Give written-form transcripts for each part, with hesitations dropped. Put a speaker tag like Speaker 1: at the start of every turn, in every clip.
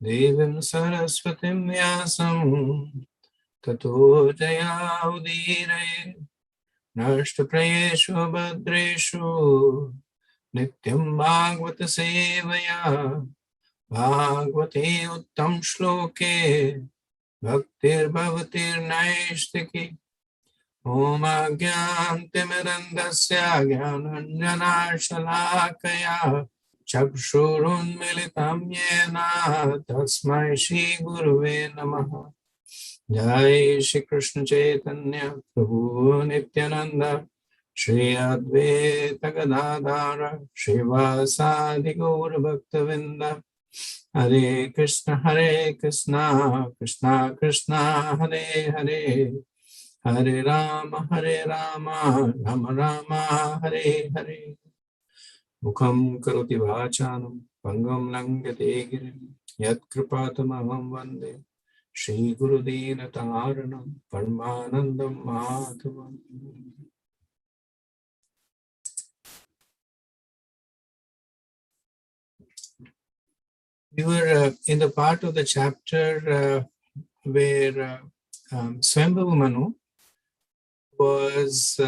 Speaker 1: Devim Saraswatim Vyasam Tato Jaya Udire Nashtaprayeshu Bhadreshu Nityam Bhagavata Sevaya Bhagavate Uttam Shloke Bhaktir Bhavatir Naishtiki Om Agyantimirandasya Gyananjana Shalakaya Chakshurunmilitam Yena Tasmai Shri Guruve Namaha. Jai Shri Krishna Chaitanya Prabhu Nityananda Shri Advaita Gadadhara Srivasadi Gaur Bhaktavinda Hare Krishna Krishna Krishna Hare Hare Hare Rama Rama Rama Hare Hare Mukham karoti vachanam Pangam langate girim Yat kripatamaham vande Shri Gurudena Taranam Parmanandam Madhavam. We were in the part of the chapter where Swambhavu Manu was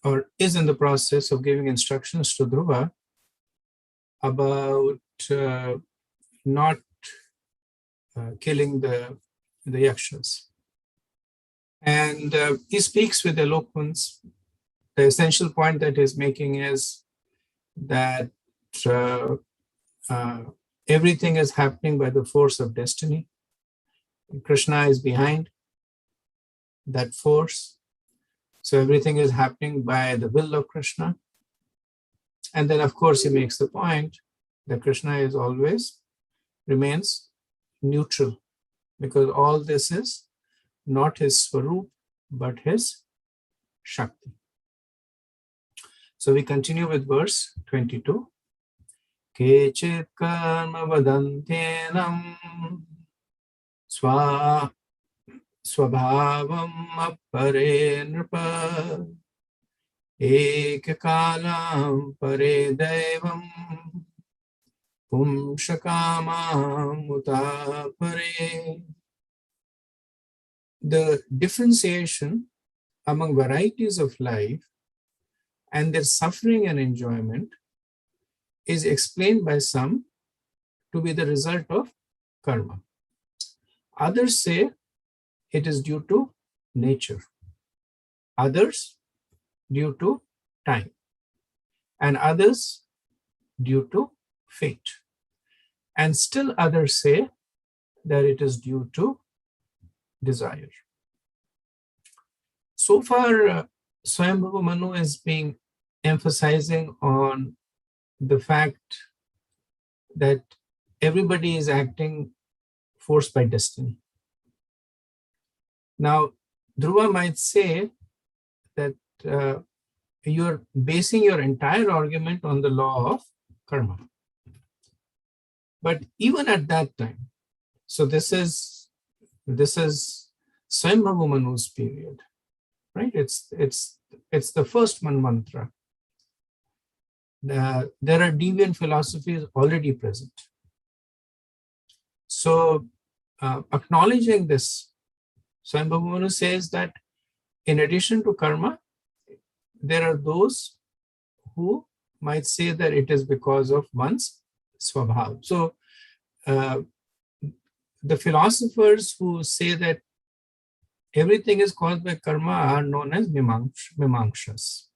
Speaker 1: or is in the process of giving instructions to Dhruva about not killing the yakshas. And he speaks with eloquence. The essential point that he's making is that everything is happening by the force of destiny. Krishna is behind that force. So everything is happening by the will of Krishna. And then, of course, he makes the point that Krishna is always remains neutral, because all this is not his Swarup, but his Shakti. So we continue with verse 22. Kechit karma vadantenam swabhavam appare nripa ekakalam pare devam pumshakamam utapare. The differentiation among varieties of life and their suffering and enjoyment is explained by some to be the result of karma. Others say it is due to nature. Others due to time. And others due to fate. And still others say that it is due to desire. So far, Swambhavu Manu is being emphasizing on the fact that everybody is acting forced by destiny. Now, Dhruva might say that you're basing your entire argument on the law of karma. But even at that time, so this is Swambhavu Manu's period, right? It's the first mantra. There are deviant philosophies already present. So acknowledging this, Swambhavu Manu says that in addition to karma, there are those who might say that it is because of one's swabhav. So the philosophers who say that everything is caused by karma are known as mimamshas.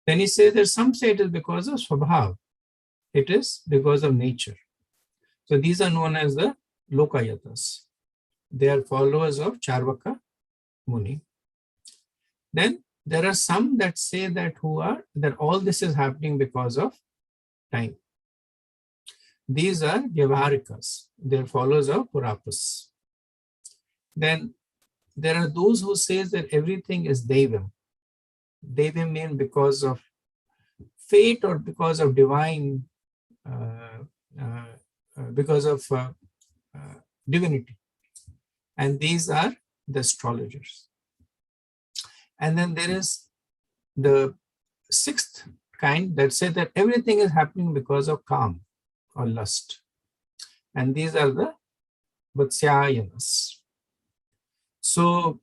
Speaker 1: Then he says that some say it is because of swabhav. It is because of nature. So these are known as the lokayatas. They are followers of Charvaka Muni. Then there are some that say that all this is happening because of time. These are Vyavaharikas. They are followers of Purapas. Then there are those who say that everything is Devam. Devam means because of fate or because of divine, because of divinity. And these are the astrologers. And then there is the sixth kind that say that everything is happening because of Kam or lust. and these are the Vatsyayanas. So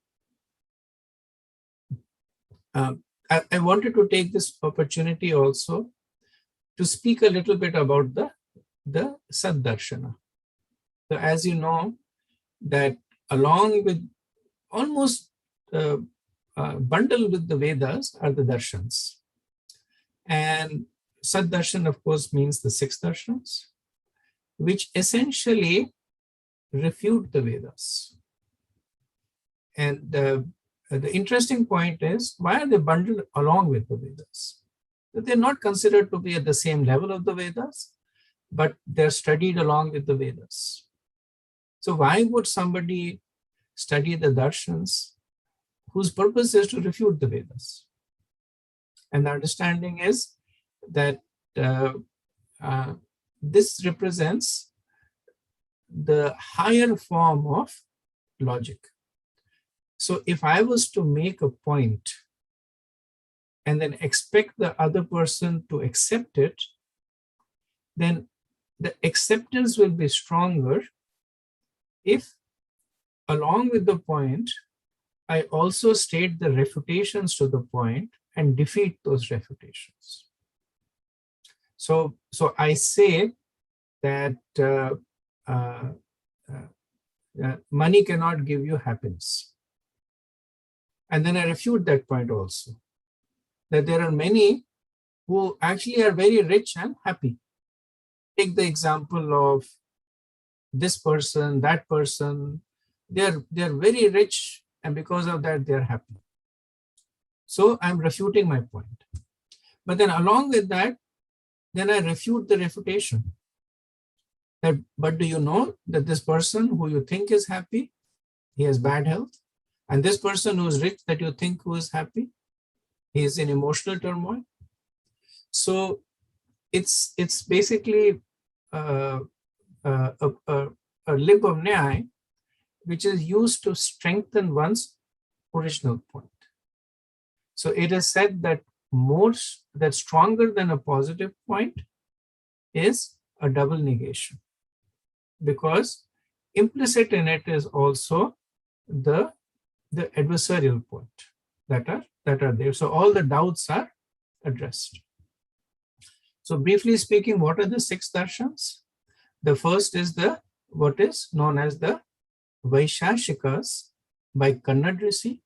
Speaker 1: I wanted to take this opportunity also to speak a little bit about the Saddarshana. So as you know, that along with almost bundled with the Vedas are the darshans. And Saddarshan, of course, means the six darshans, which essentially refute the Vedas. And the interesting point is, why are they bundled along with the Vedas? They're not considered to be at the same level of the Vedas, but they're studied along with the Vedas. So why would somebody study the darshans whose purpose is to refute the Vedas? And the understanding is that this represents the higher form of logic. So if I was to make a point and then expect the other person to accept it, then the acceptance will be stronger if, along with the point, I also state the refutations to the point and defeat those refutations. So I say that money cannot give you happiness. And then I refute that point also, that there are many who actually are very rich and happy. Take the example of this person, that person. They're very rich, and because of that, they're happy. So I'm refuting my point. But then along with that, then I refute the refutation. But do you know that this person who you think is happy, he has bad health? And this person who is rich that you think who is happy, he is in emotional turmoil. So it's basically a lib of Nyaya, which is used to strengthen one's original point. So it is said that stronger than a positive point is a double negation, because implicit in it is also the adversarial point that are there. So all the doubts are addressed. So briefly speaking, what are the six darshans? The first is what is known as the Vaishashikas by Kannad Rishi,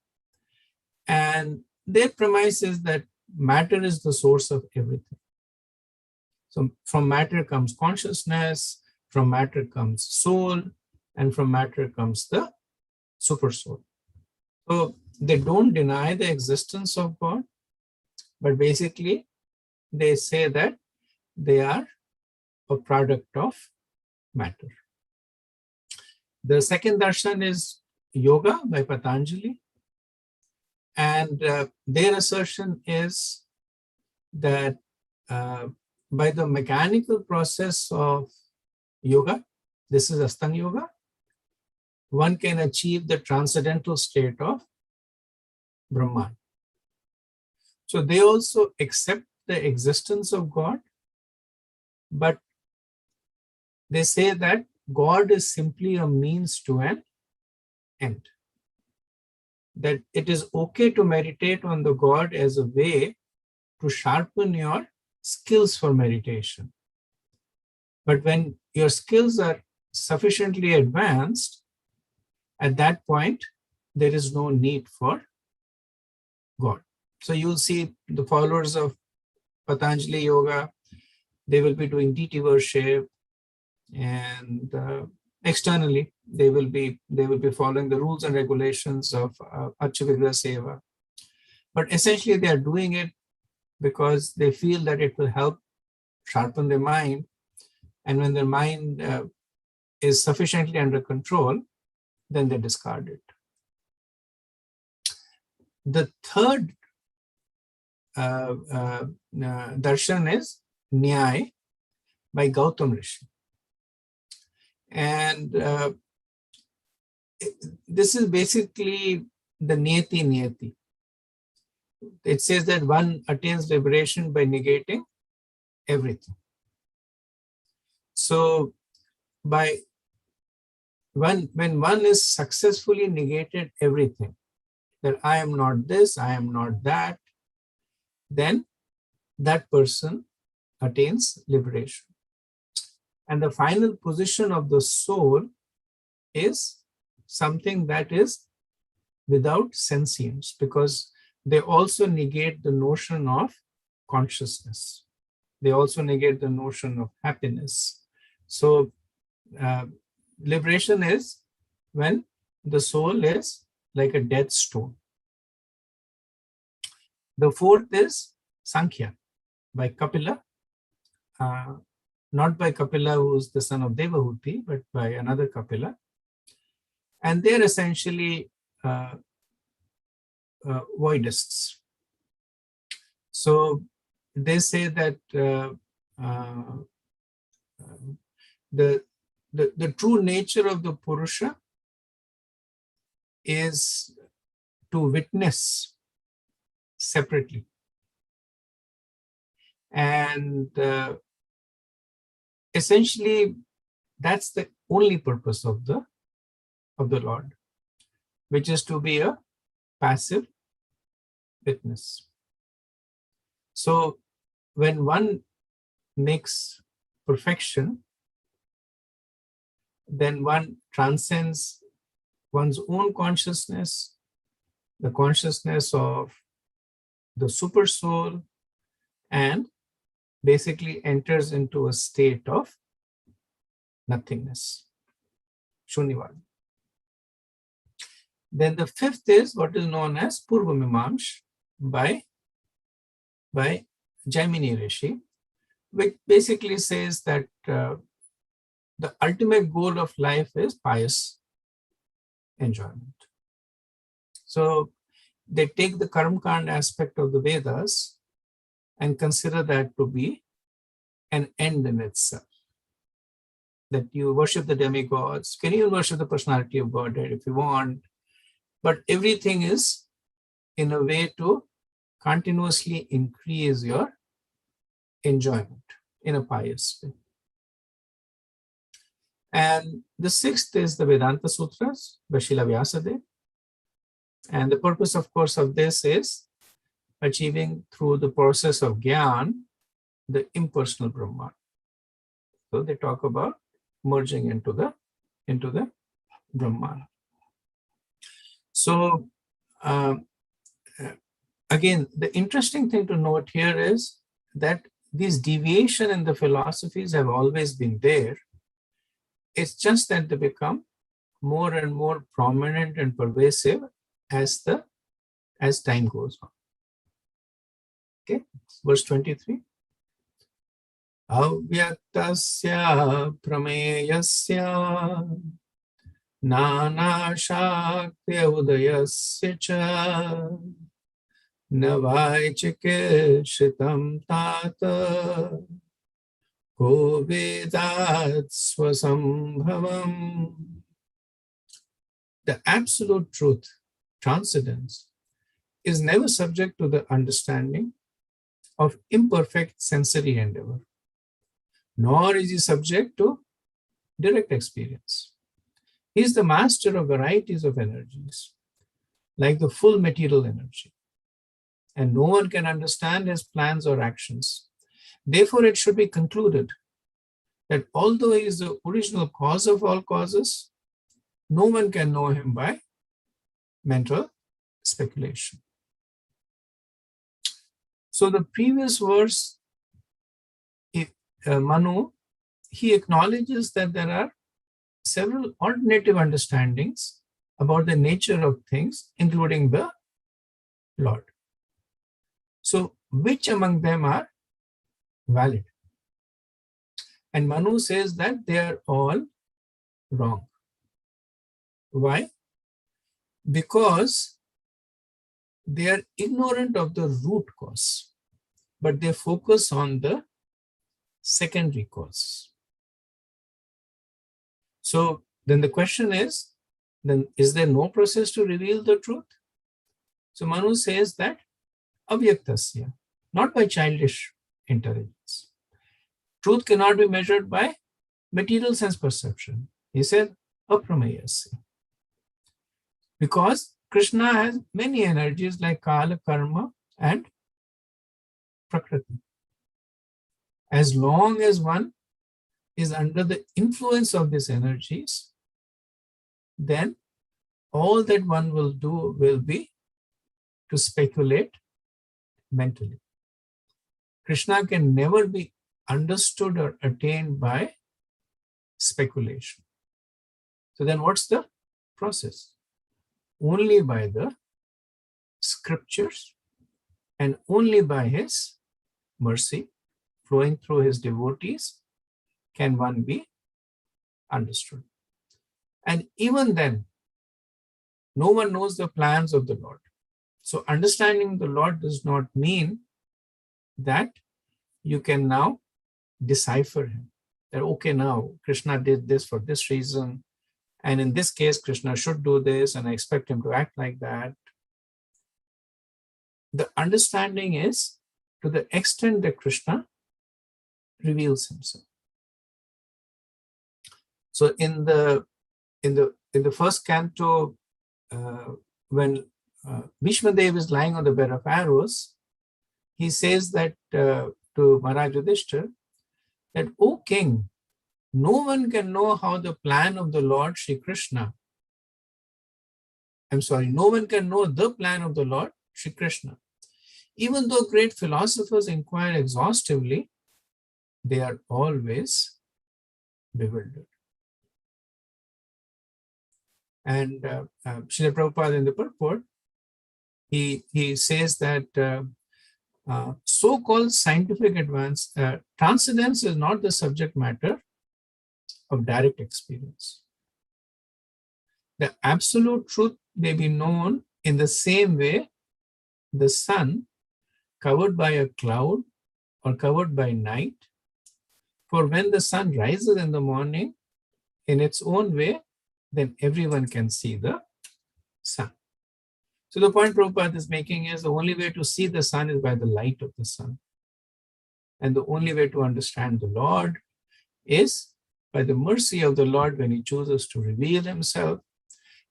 Speaker 1: and their premise is that matter is the source of everything. So from matter comes consciousness, from matter comes soul, and from matter comes the super soul. So they don't deny the existence of God, but basically they say that they are a product of matter. The second darshan is Yoga by Patanjali, and their assertion is that by the mechanical process of yoga, this is Astanga Yoga, one can achieve the transcendental state of Brahman. So they also accept the existence of God, but they say that God is simply a means to an end. That it is okay to meditate on the God as a way to sharpen your skills for meditation. But when your skills are sufficiently advanced, at that point, there is no need for God. So you'll see the followers of Patanjali Yoga, they will be doing deity worship, and externally they will be following the rules and regulations of Archavigra Seva. But essentially they are doing it because they feel that it will help sharpen their mind, and when their mind is sufficiently under control, then they discard it. The third darshan is Nyaya by Gautam Rishi. And this is basically the niyati. It says that one attains liberation by negating everything. So by when one is successfully negated everything, that I am not this, I am not that, then that person attains liberation. And the final position of the soul is something that is without sentience, because they also negate the notion of consciousness. They also negate the notion of happiness. So liberation is when the soul is like a dead stone. The fourth is Sankhya by Kapila, not by Kapila, who is the son of Devahuti, but by another Kapila. And they're essentially voidists. So they say that the true nature of the Purusha is to witness separately. And essentially, that's the only purpose of the Lord, which is to be a passive witness. So when one makes perfection, then one transcends one's own consciousness, the consciousness of the super soul, and basically enters into a state of nothingness, Shunyavad. Then the fifth is what is known as Purva Mimamsh by Jaimini Rishi, which basically says that the ultimate goal of life is pious enjoyment. So they take the Karmakand aspect of the Vedas and consider that to be an end in itself. That you worship the demigods, can even worship the personality of Godhead if you want, but everything is in a way to continuously increase your enjoyment in a pious way. And the sixth is the Vedanta Sutras by Srila Vyasadeva. And the purpose, of course, of this is achieving through the process of Gyan, the impersonal Brahman. So they talk about merging into the Brahman. So again, the interesting thing to note here is that these deviation in the philosophies have always been there. It's just that they become more and more prominent and pervasive as time goes on. Okay, verse 23. Avyaktasya prameyasya nana shakya udayasya cha navaichike shitam tata ko vedat swasambhavam. The absolute truth, transcendence, is never subject to the understanding of imperfect sensory endeavor, nor is he subject to direct experience. He is the master of varieties of energies, like the full material energy, and no one can understand his plans or actions. Therefore, it should be concluded that although he is the original cause of all causes, no one can know him by mental speculation. So the previous verse, Manu, he acknowledges that there are several alternative understandings about the nature of things, including the Lord. So which among them are valid? And Manu says that they are all wrong. Why? Because they are ignorant of the root cause, but they focus on the secondary cause. So then the question is, then is there no process to reveal the truth? So Manu says that avyaktasya, not by childish intelligence. Truth cannot be measured by material sense perception. He said, apramayasya. Because Krishna has many energies like Kala, Karma, and Prakriti. As long as one is under the influence of these energies, then all that one will do will be to speculate mentally. Krishna can never be understood or attained by speculation. So then what's the process? Only by the scriptures and only by his mercy flowing through his devotees can one be understood. And even then, no one knows the plans of the Lord. So understanding the Lord does not mean that you can now decipher him. That, okay, now Krishna did this for this reason, and in this case, Krishna should do this, and I expect him to act like that. The understanding is to the extent that Krishna reveals himself. So in the first canto, when Bhishma Dev is lying on the bed of arrows, he says that to Maharaj Yudhishthira, that, O king, no one can know how the plan of the Lord Shri Krishna, no one can know the plan of the Lord Shri Krishna. Even though great philosophers inquire exhaustively, they are always bewildered. And Srila Prabhupada in the purport, he says that so-called scientific transcendence is not the subject matter of direct experience. The absolute truth may be known in the same way the sun covered by a cloud or covered by night. For when the sun rises in the morning in its own way, then everyone can see the sun. So the point Prabhupada is making is the only way to see the sun is by the light of the sun. And the only way to understand the Lord is by the mercy of the Lord when he chooses to reveal himself.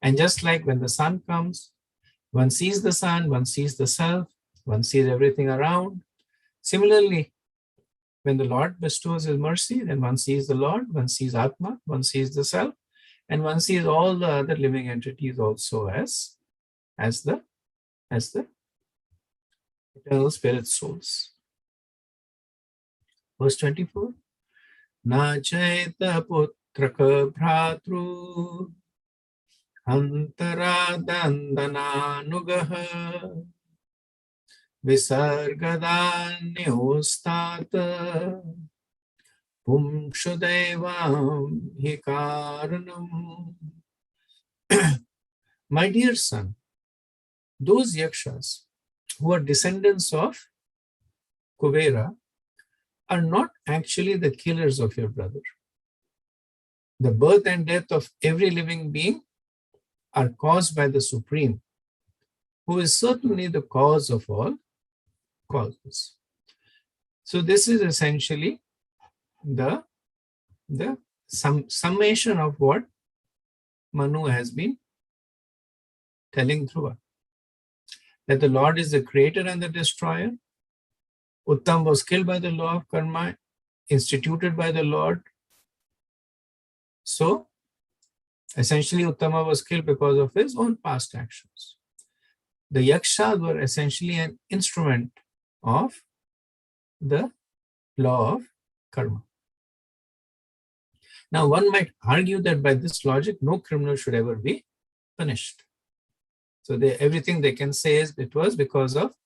Speaker 1: And just like when the sun comes, one sees the sun, one sees the self, one sees everything around. Similarly, when the Lord bestows his mercy, then one sees the Lord, one sees Atma, one sees the self, and one sees all the other living entities also as the eternal spirit souls. Verse 24. Na chaita putraka bhratru antara dandananugaha visargadanyostata pumshudevam hikaranam. My dear son, those yakshas who are descendants of Kuvera are not actually the killers of your brother. The birth and death of every living being are caused by the Supreme, who is certainly the cause of all causes. So this is essentially the summation of what Manu has been telling Dhruva. That the Lord is the creator and the destroyer. Uttam was killed by the law of karma, instituted by the Lord. So, essentially, Uttama was killed because of his own past actions. The yakshas were essentially an instrument of the law of karma. Now, one might argue that by this logic, no criminal should ever be punished. So, everything they can say is it was because of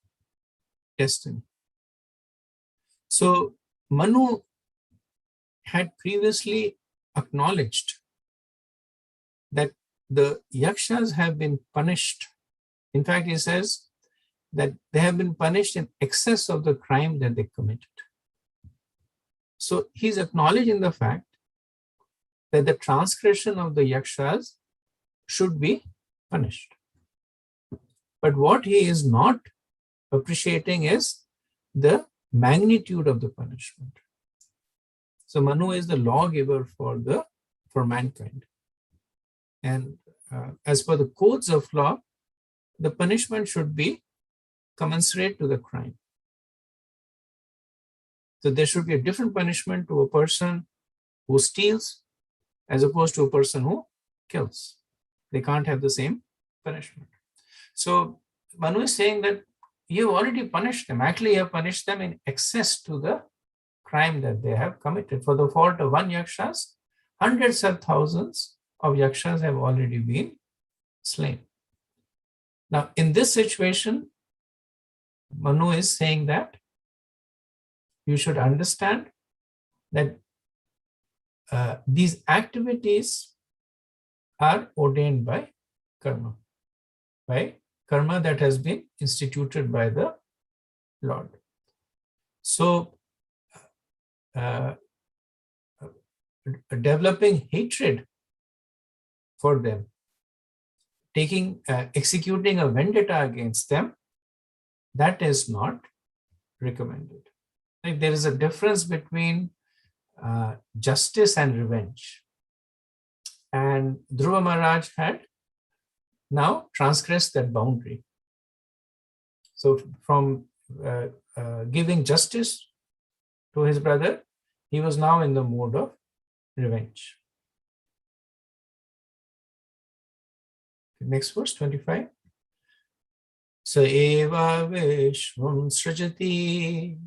Speaker 1: destiny. So, Manu had previously acknowledged that the yakshas have been punished. In fact, he says that they have been punished in excess of the crime that they committed. So he's acknowledging the fact that the transgression of the yakshas should be punished. But what he is not appreciating is the magnitude of the punishment. So Manu is the lawgiver for mankind. And as per the codes of law, the punishment should be commensurate to the crime. So there should be a different punishment to a person who steals as opposed to a person who kills. They can't have the same punishment. So Manu is saying that you already punished them. Actually, you have punished them in excess to the crime that they have committed. For the fault of one yakshas, hundreds of thousands of yakshas have already been slain. Now, in this situation, Manu is saying that you should understand that these activities are ordained by karma that has been instituted by the Lord. So, developing hatred for them, executing a vendetta against them, that is not recommended. Like, there is a difference between justice and revenge. And Dhruva Maharaj had now transgressed that boundary. So from giving justice to his brother, he was now in the mode of revenge. Next verse, 25. Sa eva vishvam srajati,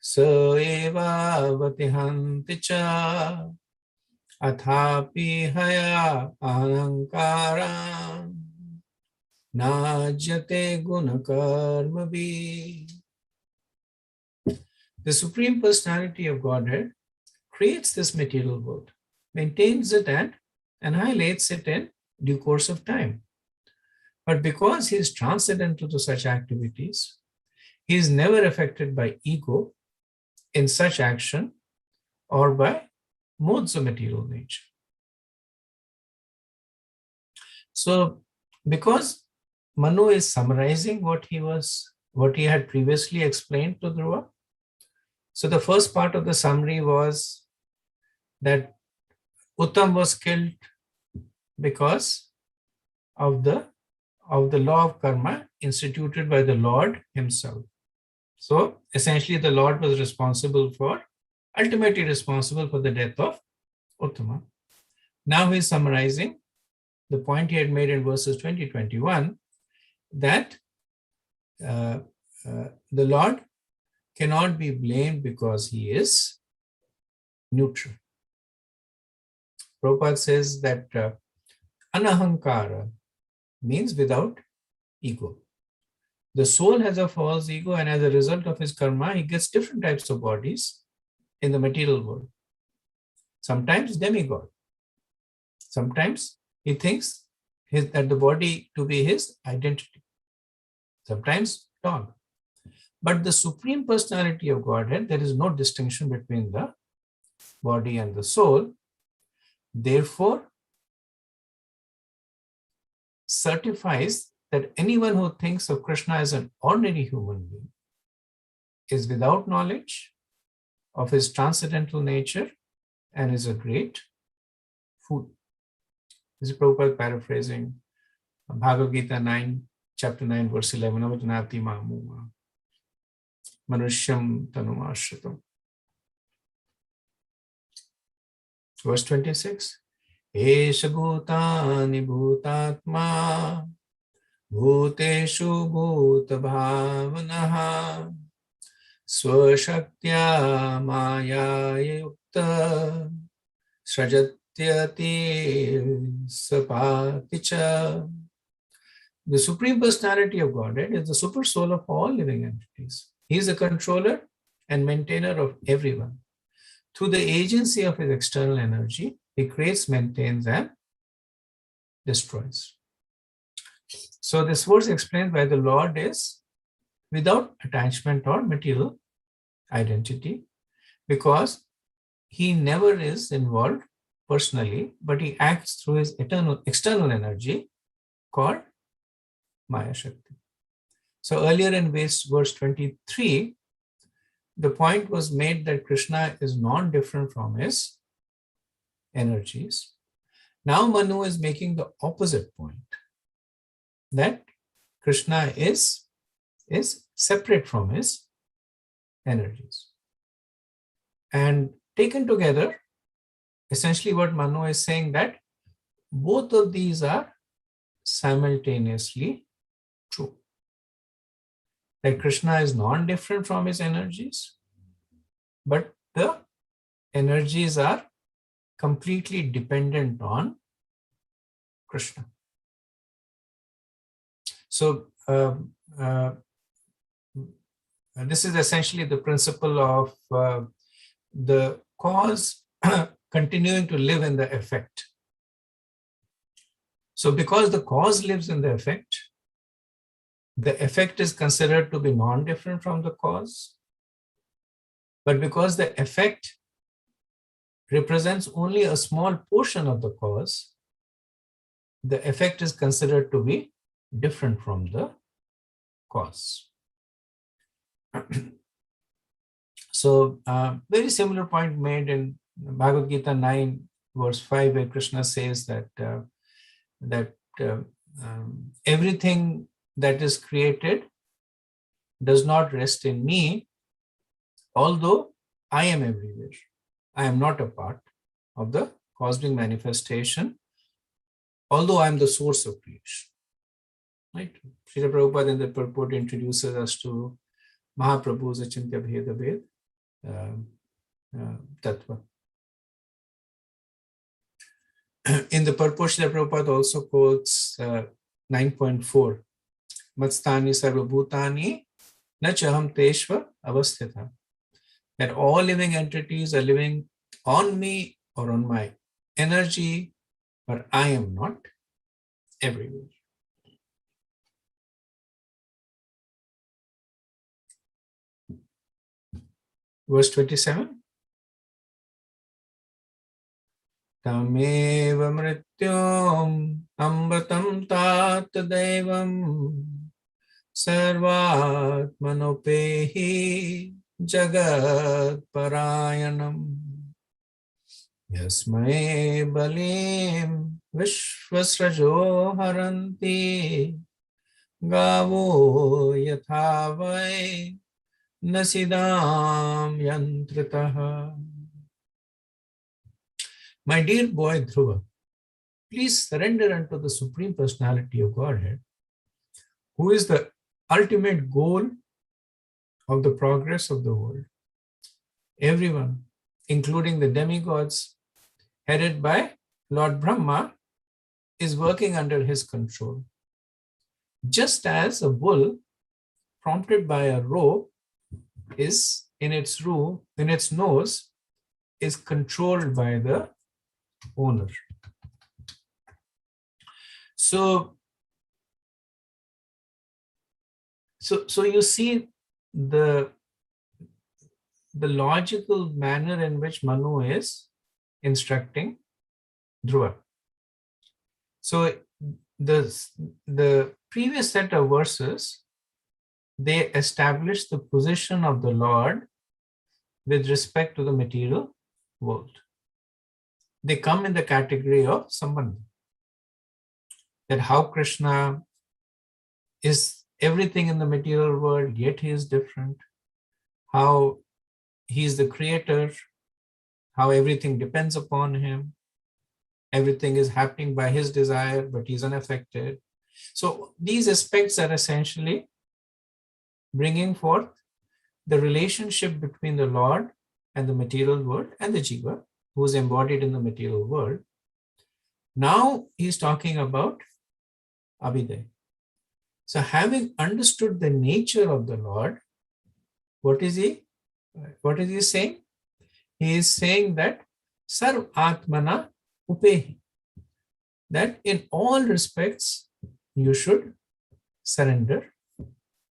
Speaker 1: sa eva vatihanti cha, athapi haya ahankaram, najyate gunakarma bhi. The Supreme Personality of Godhead creates this material world, maintains it and annihilates it in due course of time. But because he is transcendental to such activities, he is never affected by ego in such action or by modes of material nature. So, because Manu is summarizing what he had previously explained to Dhruva. So the first part of the summary was that Uttam was killed because of the law of karma instituted by the Lord himself. So essentially the Lord was ultimately responsible for the death of Uttama. Now he is summarizing the point he had made in verses 20-21, that the Lord cannot be blamed because he is neutral. Prabhupada says that anahankara means without ego. The soul has a false ego, and as a result of his karma, he gets different types of bodies in the material world. Sometimes demigod. Sometimes he thinks that the body to be his identity. Sometimes dog. But the Supreme Personality of Godhead, there is no distinction between the body and the soul. Therefore, certifies that anyone who thinks of Krishna as an ordinary human being is without knowledge of his transcendental nature and is a great fool. This is Prabhupada paraphrasing Bhagavad Gita 9, chapter 9, verse 11. Avajanati mamuma manushyam tanumashritam. Verse 26. Esha bhutani bhutatma bhuteshu bhuta bhavanaha swashaktya maya yukta srajatyati sapaticha. The Supreme Personality of Godhead is the super soul of all living entities. He is the controller and maintainer of everyone. Through the agency of his external energy, he creates, maintains, and destroys. So this verse explains why the Lord is without attachment or material identity, because he never is involved personally, but he acts through his external energy called Maya Shakti. So earlier in verse 23, the point was made that Krishna is not different from his energies. Now Manu is making the opposite point, that Krishna is separate from his energies. And taken together, essentially what Manu is saying, that both of these are simultaneously true. That Krishna is not different from his energies, but the energies are completely dependent on Krishna. So this is essentially the principle of the cause continuing to live in the effect. So because the cause lives in the effect is considered to be non-different from the cause. But because the effect represents only a small portion of the cause, the effect is considered to be different from the cause. So very similar point made in Bhagavad Gita 9 verse 5, where Krishna says that everything that is created does not rest in me, although I am everywhere. I am not a part of the cosmic manifestation, although I am the source of creation. Right? Srila Prabhupada in the purport introduces us to Mahaprabhu's Achintya Bheda Bhed Tattva. In the purport, Srila Prabhupada also quotes 9.4, Matstani Sarvabhutani Nachaham Teshva Avasthita. That all living entities are living on me or on my energy, but I am not everywhere. Verse 27. Tameva mrityom ambatam tat devam sarvatmanopehi jagat parayanam yasmai balim vishvasrajo haranti gavo yathavai nasidam yantritaha. My dear boy Dhruva, please surrender unto the Supreme Personality of Godhead, who is the ultimate goal of the progress of the world. Everyone, including the demigods, headed by Lord Brahma, is working under his control. Just as a bull, prompted by a rope, is in its nose, is controlled by the owner. So you see the logical manner in which Manu is instructing Dhruva. So the previous set of verses, they establish the position of the Lord with respect to the material world. They come in the category of Sambandha. That how Krishna is everything in the material world, yet he is different. How he is the creator, how everything depends upon him. Everything is happening by his desire, but he's unaffected. So these aspects are essentially bringing forth the relationship between the Lord and the material world and the Jiva, who is embodied in the material world. Now he's talking about Abhiday. So having understood the nature of the Lord, what is he saying? He is saying that Sarv Atmana Upehi, that in all respects you should surrender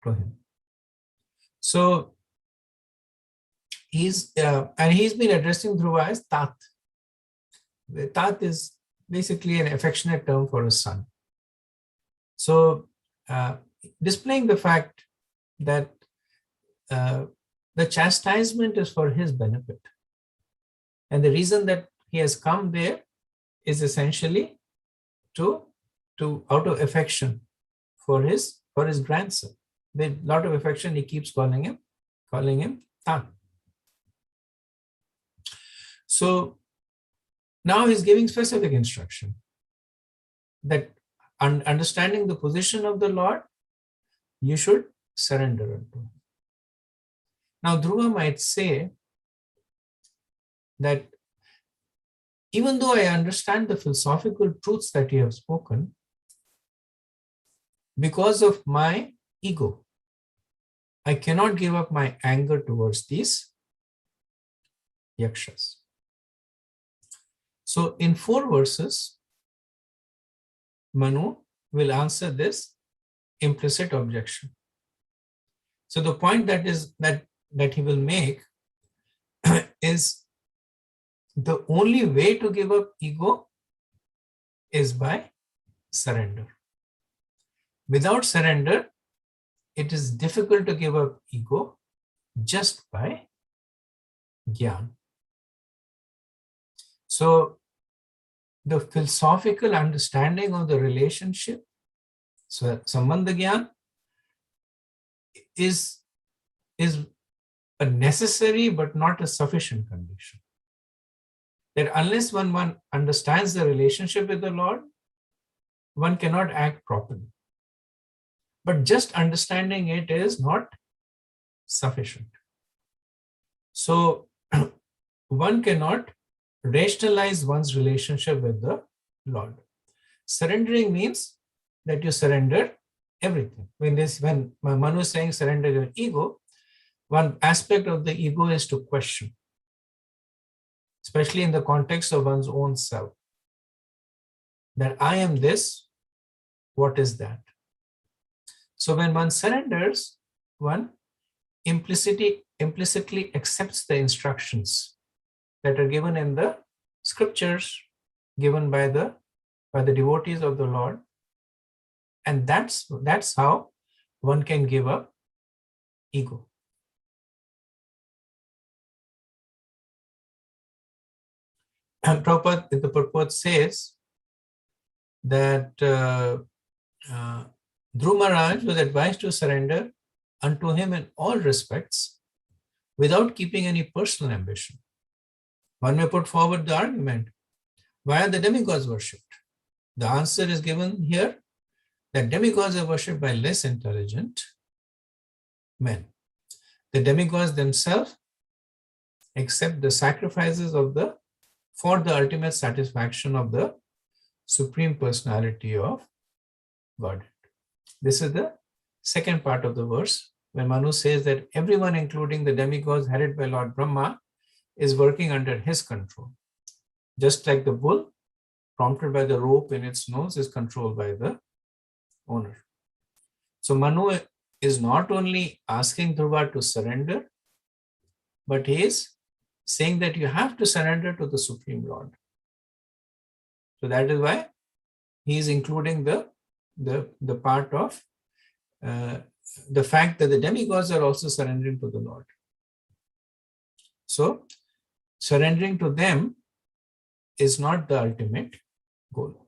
Speaker 1: to him. So he's been addressing Dhruva as Tat. The Tat is basically an affectionate term for a son. So displaying the fact that the chastisement is for his benefit. And the reason that he has come there is essentially to out of affection for his grandson. With a lot of affection, he keeps calling him Tan. So now he's giving specific instruction that understanding the position of the Lord, you should surrender unto him. Now Dhruva might say that even though I understand the philosophical truths that you have spoken, because of my ego, I cannot give up my anger towards these yakshas. So in 4 verses, Manu will answer this implicit objection. So the point that he will make is the only way to give up ego is by surrender. Without surrender, it is difficult to give up ego just by Gyan. So the philosophical understanding of the relationship, so Sambandha Gyan, is a necessary but not a sufficient condition. That unless one understands the relationship with the Lord, one cannot act properly. But just understanding it is not sufficient. So one cannot rationalize one's relationship with the Lord. Surrendering means that you surrender everything. When Manu is saying surrender your ego, one aspect of the ego is to question, especially in the context of one's own self. That I am this, what is that? So when one surrenders, one implicitly accepts the instructions that are given in the scriptures, given by the devotees of the Lord. And that's how one can give up ego. And Prabhupada, the purport says that Dhruva Maharaj was advised to surrender unto him in all respects without keeping any personal ambition. One may put forward the argument, why are the demigods worshipped? The answer is given here that demigods are worshipped by less intelligent men. The demigods themselves accept the sacrifices for the ultimate satisfaction of the Supreme Personality of Godhead. This is the second part of the verse, when Manu says that everyone, including the demigods headed by Lord Brahma, is working under his control. Just like the bull, prompted by the rope in its nose, is controlled by the owner. So Manu is not only asking Dhruva to surrender, but he is saying that you have to surrender to the Supreme Lord. So that is why he is including the part of the fact that the demigods are also surrendering to the Lord. So surrendering to them is not the ultimate goal.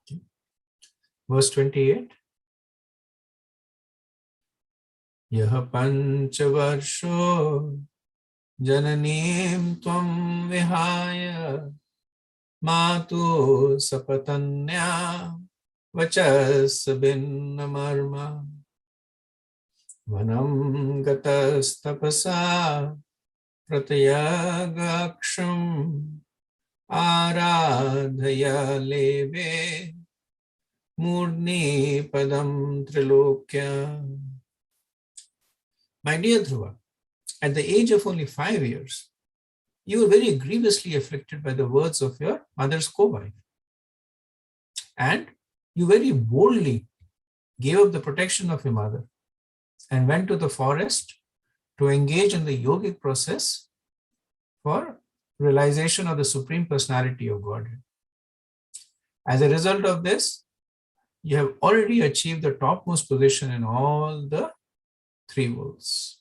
Speaker 1: Okay. Verse 28. Yaha panchavarsho jananim tvam vihaya matu sapatanya vachas binna marma vanam gatas tapasa pratyagaksham aradhaya leve murni padam trilokya. My dear Dhruva, at the age of only 5 years, you were very grievously afflicted by the words of your mother's co-wife. And you very boldly gave up the protection of your mother and went to the forest to engage in the yogic process for realization of the Supreme Personality of Godhead. As a result of this, you have already achieved the topmost position in all the three worlds.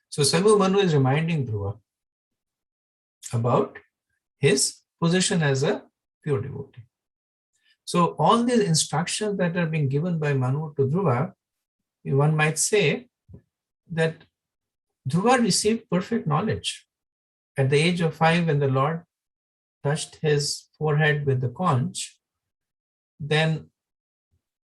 Speaker 1: So Swayambhu Manu is reminding Dhruva about his position as a pure devotee. So all these instructions that are being given by Manu to Dhruva, one might say that Dhruva received perfect knowledge. At the age of 5, when the Lord touched his forehead with the conch, then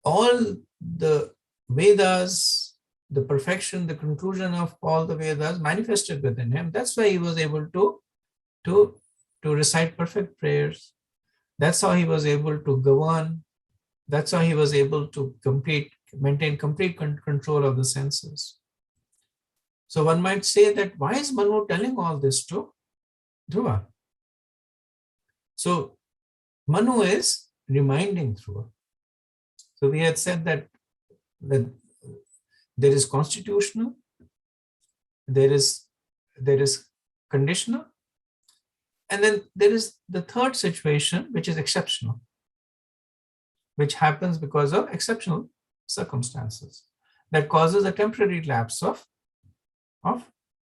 Speaker 1: all the Vedas, the perfection, the conclusion of all the Vedas manifested within him. That's why he was able to recite perfect prayers. That's how he was able to govern. That's how he was able to maintain complete control of the senses. So one might say that why is Manu telling all this to Dhruva? So Manu is reminding Dhruva. So we had said that there is constitutional, there is conditional, and then there is the third situation, which is exceptional, which happens because of exceptional circumstances that causes a temporary lapse of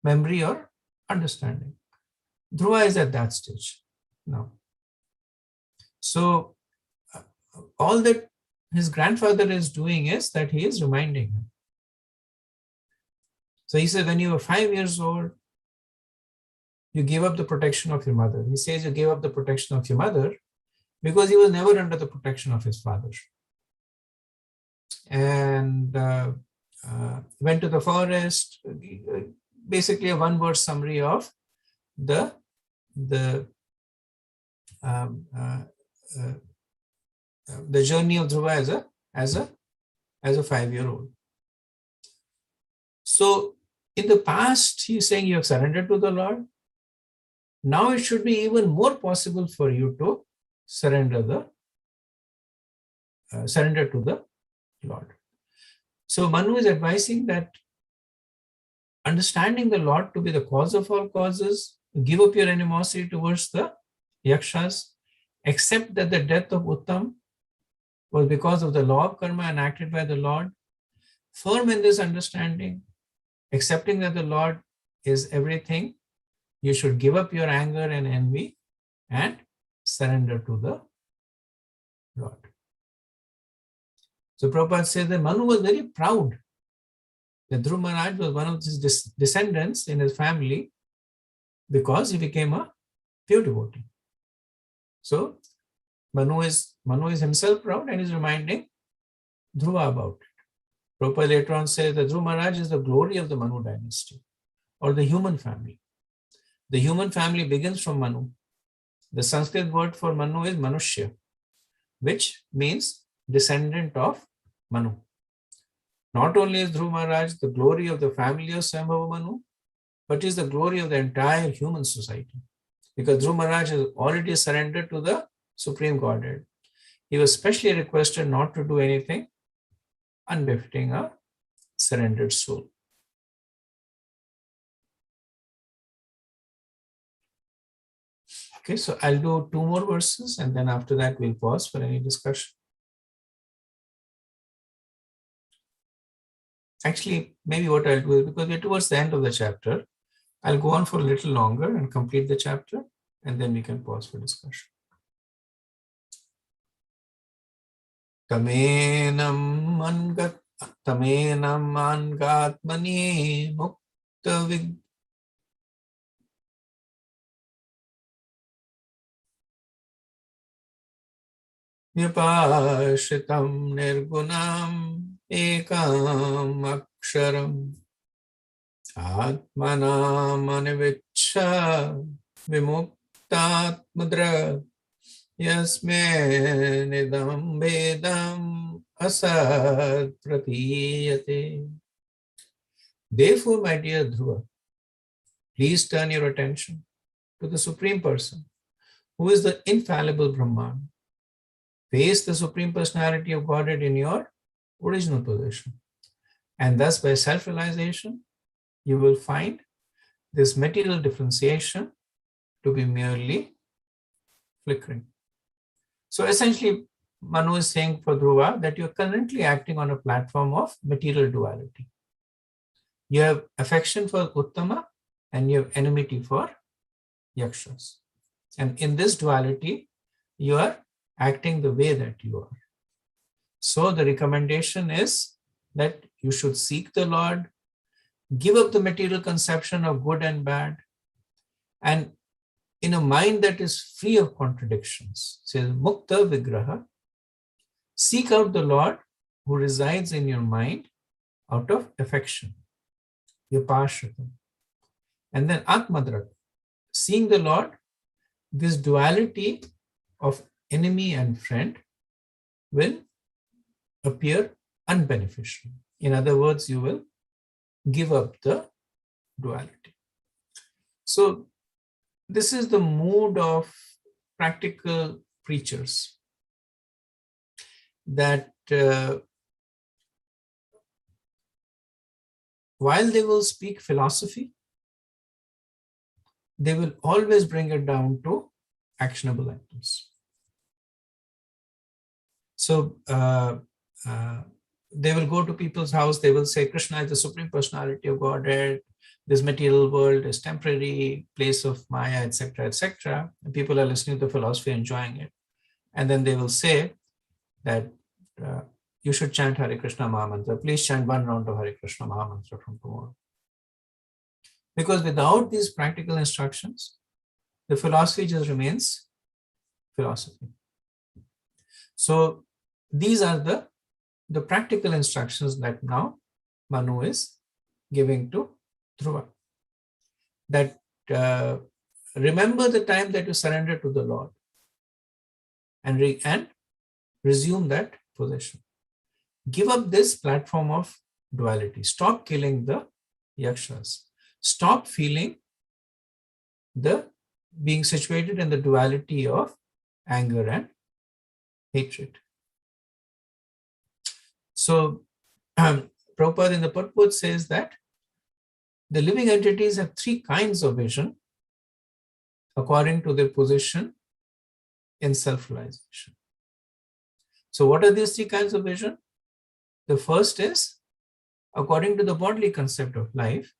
Speaker 1: memory or understanding. Dhruva is at that stage now. So all that his grandfather is doing is that he is reminding him. So he said, when you were 5 years old, you gave up the protection of your mother. He says you gave up the protection of your mother because he was never under the protection of his father. And went to the forest, basically a one-word summary of the journey of Dhruva as a 5-year-old. So in the past, he's saying you have surrendered to the Lord. Now it should be even more possible for you to surrender to the Lord. So Manu is advising that understanding the Lord to be the cause of all causes, give up your animosity towards the yakshas, accept that the death of Uttam was because of the law of karma enacted by the Lord, firm in this understanding, accepting that the Lord is everything, you should give up your anger and envy and surrender to the Lord. So Prabhupada says that Manu was very proud that Dhruva Maharaj was one of his descendants in his family because he became a pure devotee. So Manu is himself proud and is reminding Dhruva about it. Prabhupada later on says that Dhruva Maharaj is the glory of the Manu dynasty or the human family. The human family begins from Manu. The Sanskrit word for Manu is Manushya, which means descendant of Manu. Not only is Dhruva Maharaj the glory of the family of Swayambhava Manu, but is the glory of the entire human society. Because Dhruva Maharaj has already surrendered to the Supreme Godhead. He was specially requested not to do anything unbefitting a surrendered soul. Okay, so I'll do 2 more verses and then after that we'll pause for any discussion. Actually, maybe what I'll do is, because we're towards the end of the chapter, I'll go on for a little longer and complete the chapter and then we can pause for discussion. Tamenam angatmani mukta Vyapashitam nirgunam ekam aksharam atmanam anivichha vimuktatmadra yasme nidam vedam asad pratiyate. Therefore, my dear Dhruva, please turn your attention to the Supreme Person, who is the infallible Brahman. Face the Supreme Personality of Godhead in your original position. And thus, by self-realization, you will find this material differentiation to be merely flickering. So essentially, Manu is saying for Dhruva that you're currently acting on a platform of material duality. You have affection for Uttama and you have enmity for Yakshas. And in this duality, you are acting the way that you are. So the recommendation is that you should seek the Lord, give up the material conception of good and bad, and in a mind that is free of contradictions, says Mukta Vigraha, seek out the Lord who resides in your mind out of affection, Vipashritam. And then Atmadrak, seeing the Lord, this duality of enemy and friend will appear unbeneficial. In other words, you will give up the duality. So this is the mood of practical preachers, that while they will speak philosophy, they will always bring it down to actionable items. So they will go to people's house, they will say Krishna is the supreme personality of Godhead, this material world is temporary, place of Maya, etc., etc. And people are listening to philosophy, enjoying it. And then they will say that you should chant Hare Krishna Mahamantra. Please chant one round of Hare Krishna Mahamantra from tomorrow. Because without these practical instructions, the philosophy just remains philosophy. So these are the practical instructions that now Manu is giving to Dhruva. That remember the time that you surrender to the Lord and resume that position. Give up this platform of duality. Stop killing the yakshas. Stop feeling being situated in the duality of anger and hatred. So Prabhupada in the purport says that the living entities have three kinds of vision according to their position in self-realization. So what are these three kinds of vision? The first is, according to the bodily concept of life,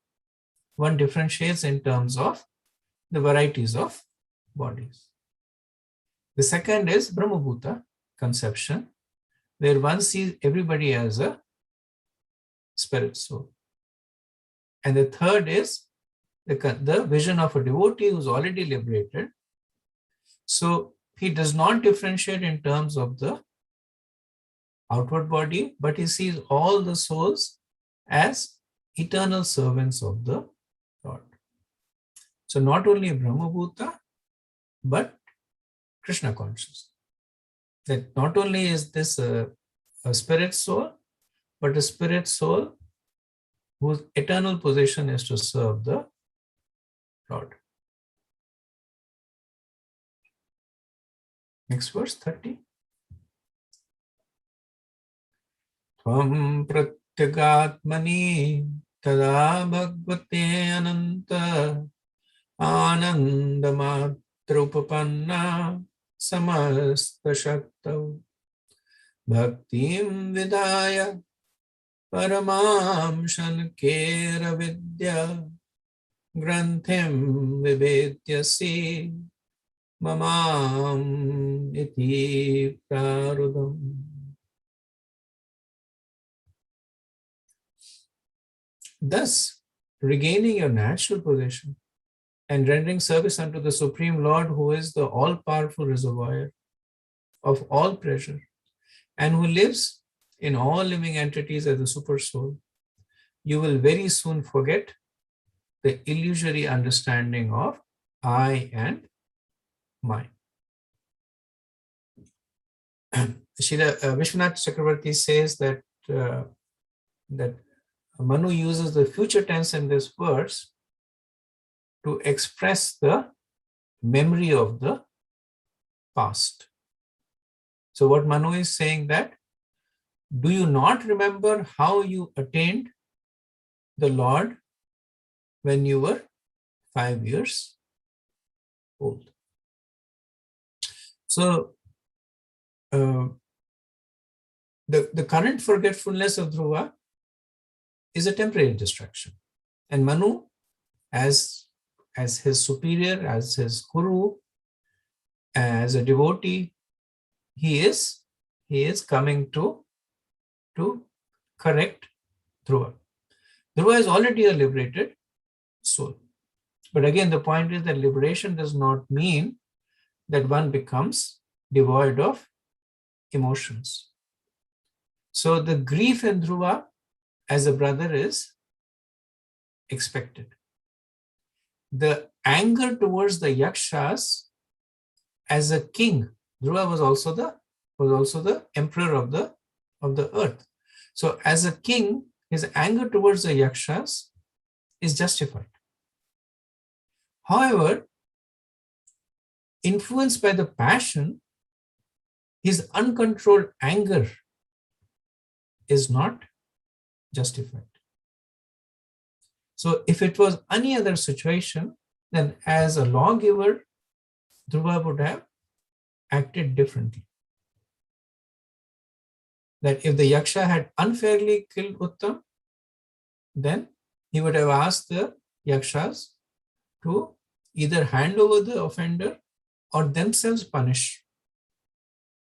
Speaker 1: one differentiates in terms of the varieties of bodies. The second is Brahmabhuta conception, where one sees everybody as a spirit soul. And the third is the vision of a devotee who's already liberated. So he does not differentiate in terms of the outward body, but he sees all the souls as eternal servants of the Lord. So not only Brahmabhuta, but Krishna consciousness. That not only is this a spirit soul, but a spirit soul whose eternal position is to serve the Lord. Next verse, 30. Tvam pratyagatmani tada bhagvate ananta anandamatra upapanna samasta shaktav bhaktim vidaya paramam shankera vidya granthim vivedyasi mamam iti prarudam. Thus, regaining your natural position and rendering service unto the Supreme Lord, who is the all-powerful reservoir of all pleasure and who lives in all living entities as the super soul, you will very soon forget the illusory understanding of I and mine. Srila Vishwanath Chakravarti says that Manu uses the future tense in this verse to express the memory of the past. So what Manu is saying that, do you not remember how you attained the Lord when you were 5 years old? So the current forgetfulness of Dhruva is a temporary distraction. And Manu, as his superior, as his guru, as a devotee, he is coming to correct Dhruva. Dhruva is already a liberated soul. But again, the point is that liberation does not mean that one becomes devoid of emotions. So the grief in Dhruva as a brother is expected. The anger towards the yakshas as a king, Dhruva was also the emperor of the earth. So as a king, his anger towards the yakshas is justified. However, influenced by the passion, his uncontrolled anger is not justified. So if it was any other situation, then as a lawgiver, Dhruva would have acted differently. That if the Yaksha had unfairly killed Uttam, then he would have asked the Yakshas to either hand over the offender or themselves punish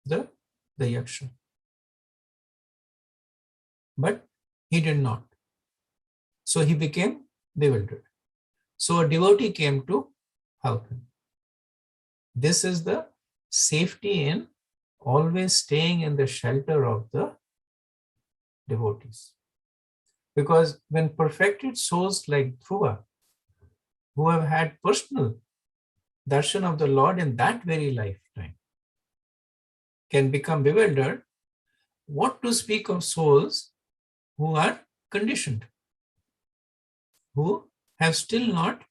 Speaker 1: the Yaksha. But he did not. So he became bewildered. So a devotee came to help him. This is the safety in always staying in the shelter of the devotees. Because when perfected souls like Dhruva, who have had personal darshan of the Lord in that very lifetime, can become bewildered, what to speak of souls who are conditioned, who have still not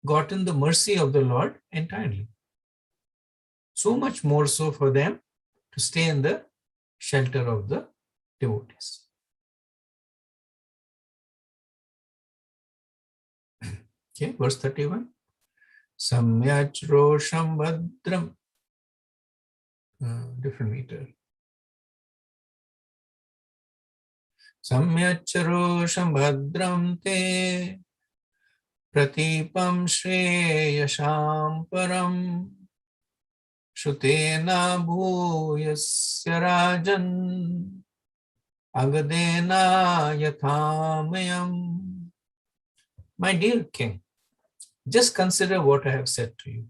Speaker 1: gotten the mercy of the Lord entirely. So much more so for them to stay in the shelter of the devotees. Okay, verse 31. Samyachrosham bhadram. Different meter. Samyachrosham bhadram te pratipam shreyasham param shutena bhuyasya rajan agadena yathamayam. My dear king, just consider what I have said to you,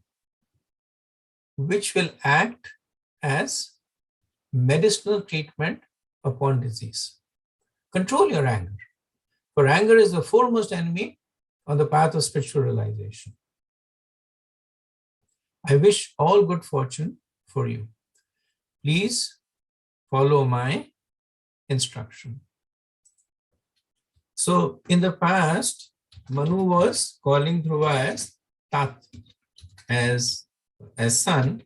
Speaker 1: which will act as medicinal treatment upon disease. Control your anger, for anger is the foremost enemy on the path of spiritual realization. I wish all good fortune for you. Please follow my instruction. So in the past, Manu was calling Dhruva as Tat, as son,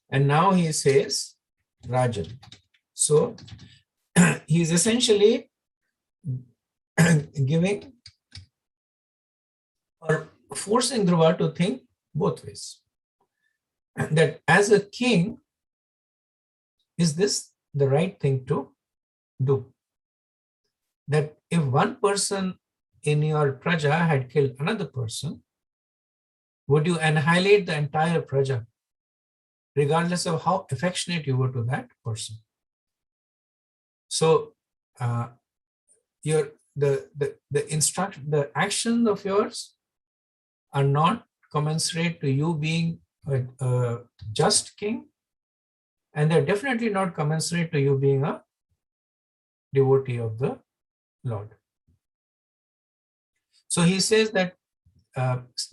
Speaker 1: and now he says Rajan. So he is essentially giving or forcing Dhruva to think both ways. That as a king, is this the right thing to do? That if one person in your praja had killed another person, would you annihilate the entire praja, regardless of how affectionate you were to that person? So the actions of yours are not commensurate to you being a just king, and they're definitely not commensurate to you being a devotee of the Lord. So he says that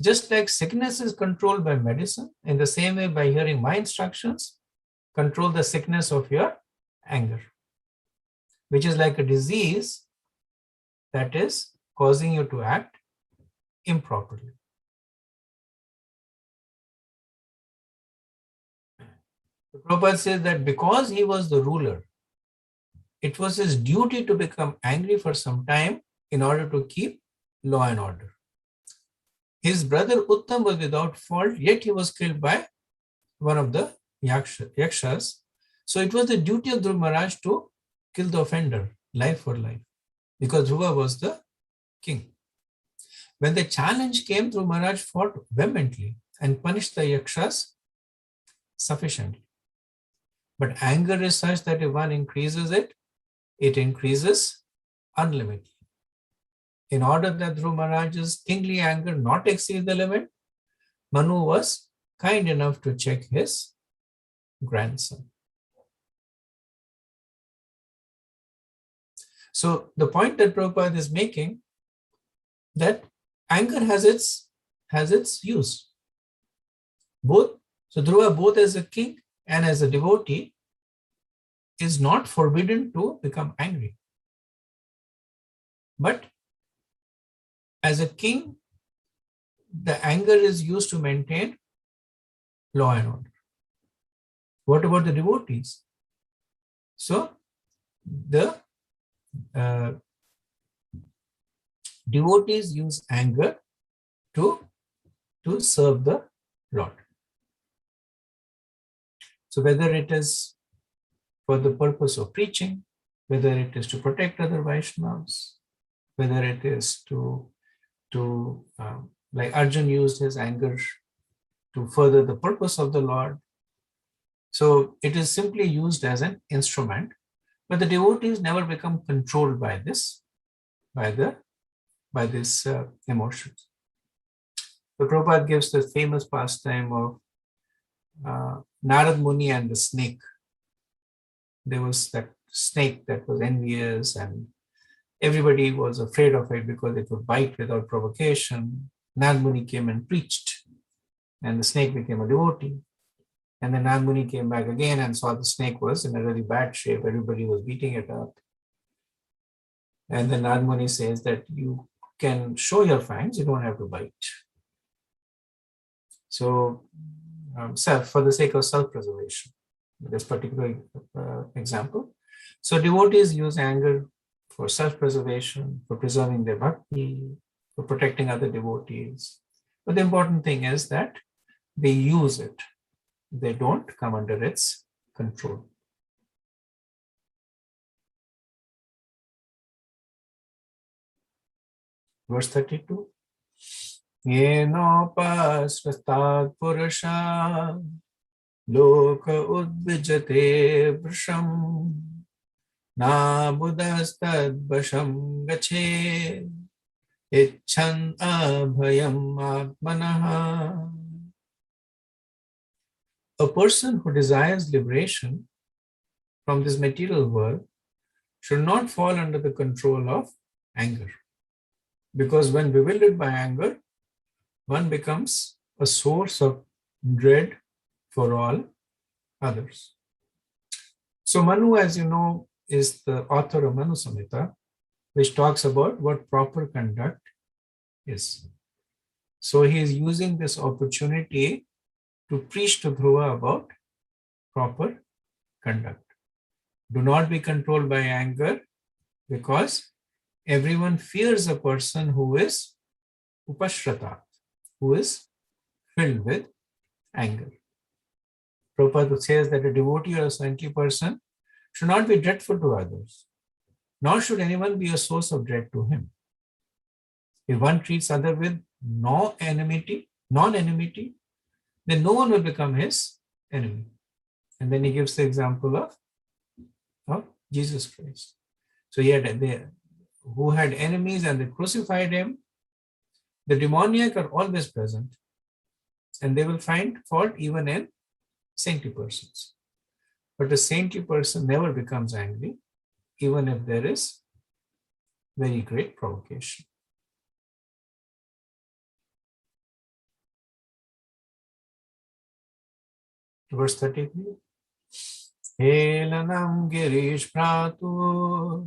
Speaker 1: just like sickness is controlled by medicine, in the same way, by hearing my instructions, control the sickness of your anger, which is like a disease that is causing you to act improperly. The Prabhupada says that because he was the ruler, it was his duty to become angry for some time in order to keep law and order. His brother Uttam was without fault, yet he was killed by one of the yakshas. So it was the duty of Dhruva Maharaj to kill the offender, life for life, because Dhruva was the king. When the challenge came, Dhruva Maharaj fought vehemently and punished the yakshas sufficiently. But anger is such that if one increases it, it increases unlimitedly. In order that Dhruva Maharaj's kingly anger not exceed the limit, Manu was kind enough to check his grandson. So the point that Prabhupada is making, that anger has its use. So Dhruva, both as a king and as a devotee, is not forbidden to become angry. But as a king, the anger is used to maintain law and order. What about the devotees? So the devotees use anger to serve the Lord. So whether it is for the purpose of preaching, whether it is to protect other Vaishnavas, whether it is to like Arjun used his anger to further the purpose of the Lord. So it is simply used as an instrument, but the devotees never become controlled by this, by this emotions. The Prabhupada gives the famous pastime of Narad Muni and the snake. There was that snake that was envious, and everybody was afraid of it because it would bite without provocation. Narad Muni came and preached, and the snake became a devotee. And then Narad Muni came back again and saw the snake was in a really bad shape. Everybody was beating it up. And then Narad Muni says that you can show your fangs, you don't have to bite. So, for the sake of self-preservation, this particular example. So devotees use anger for self-preservation, for preserving their bhakti, for protecting other devotees. But the important thing is that they use it. They don't come under its control. Verse 32. Yenopasvastat purusha loka udvijate vrisham na buddhastad vasham gache icchan abhayam atmanaha. A person who desires liberation from this material world should not fall under the control of anger. Because when bewildered by anger, one becomes a source of dread for all others. So Manu, as you know, is the author of Manu Samhita, which talks about what proper conduct is. So he is using this opportunity to preach to Dhruva about proper conduct. Do not be controlled by anger, because everyone fears a person who is upashrata, who is filled with anger. Prabhupada says that a devotee or a saintly person should not be dreadful to others, nor should anyone be a source of dread to him. If one treats other with non-enmity, then no one will become his enemy. And then he gives the example of Jesus Christ. So he had who had enemies and they crucified him. The demoniac are always present, and they will find fault even in saintly persons. But a saintly person never becomes angry, even if there is very great provocation. Verse 33. Helanam girish pratu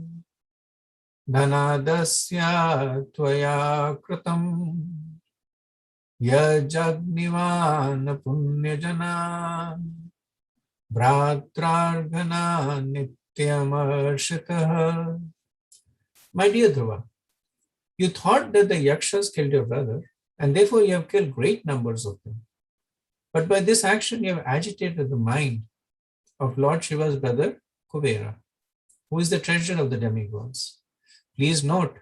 Speaker 1: dhanadasya tvaya kritam yajagnivan punyajana bhratrarghana nityamarshitah. My dear Dhruva, you thought that the yakshas killed your brother, and therefore you have killed great numbers of them. But by this action, you have agitated the mind of Lord Shiva's brother, Kubera, who is the treasurer of the demigods. Please note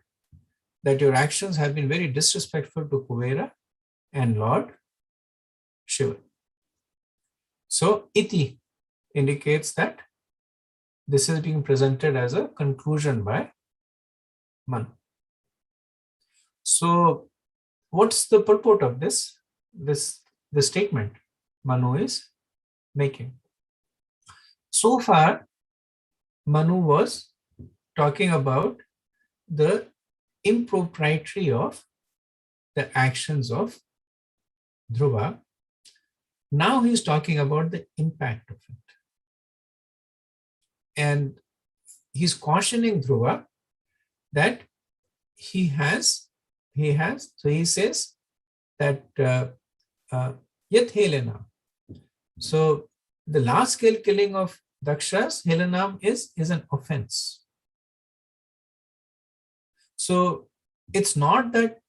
Speaker 1: that your actions have been very disrespectful to Kubera and Lord Shiva. So, iti indicates that this is being presented as a conclusion by Manu. So, what's the purport of this statement Manu is making? So far, Manu was talking about the impropriety of the actions of Dhruva. Now he's talking about the impact of it. And he's cautioning Dhruva that he has, so he says that Yat Helena. So the large scale killing of Daksha's Helenam is an offense. So it's not that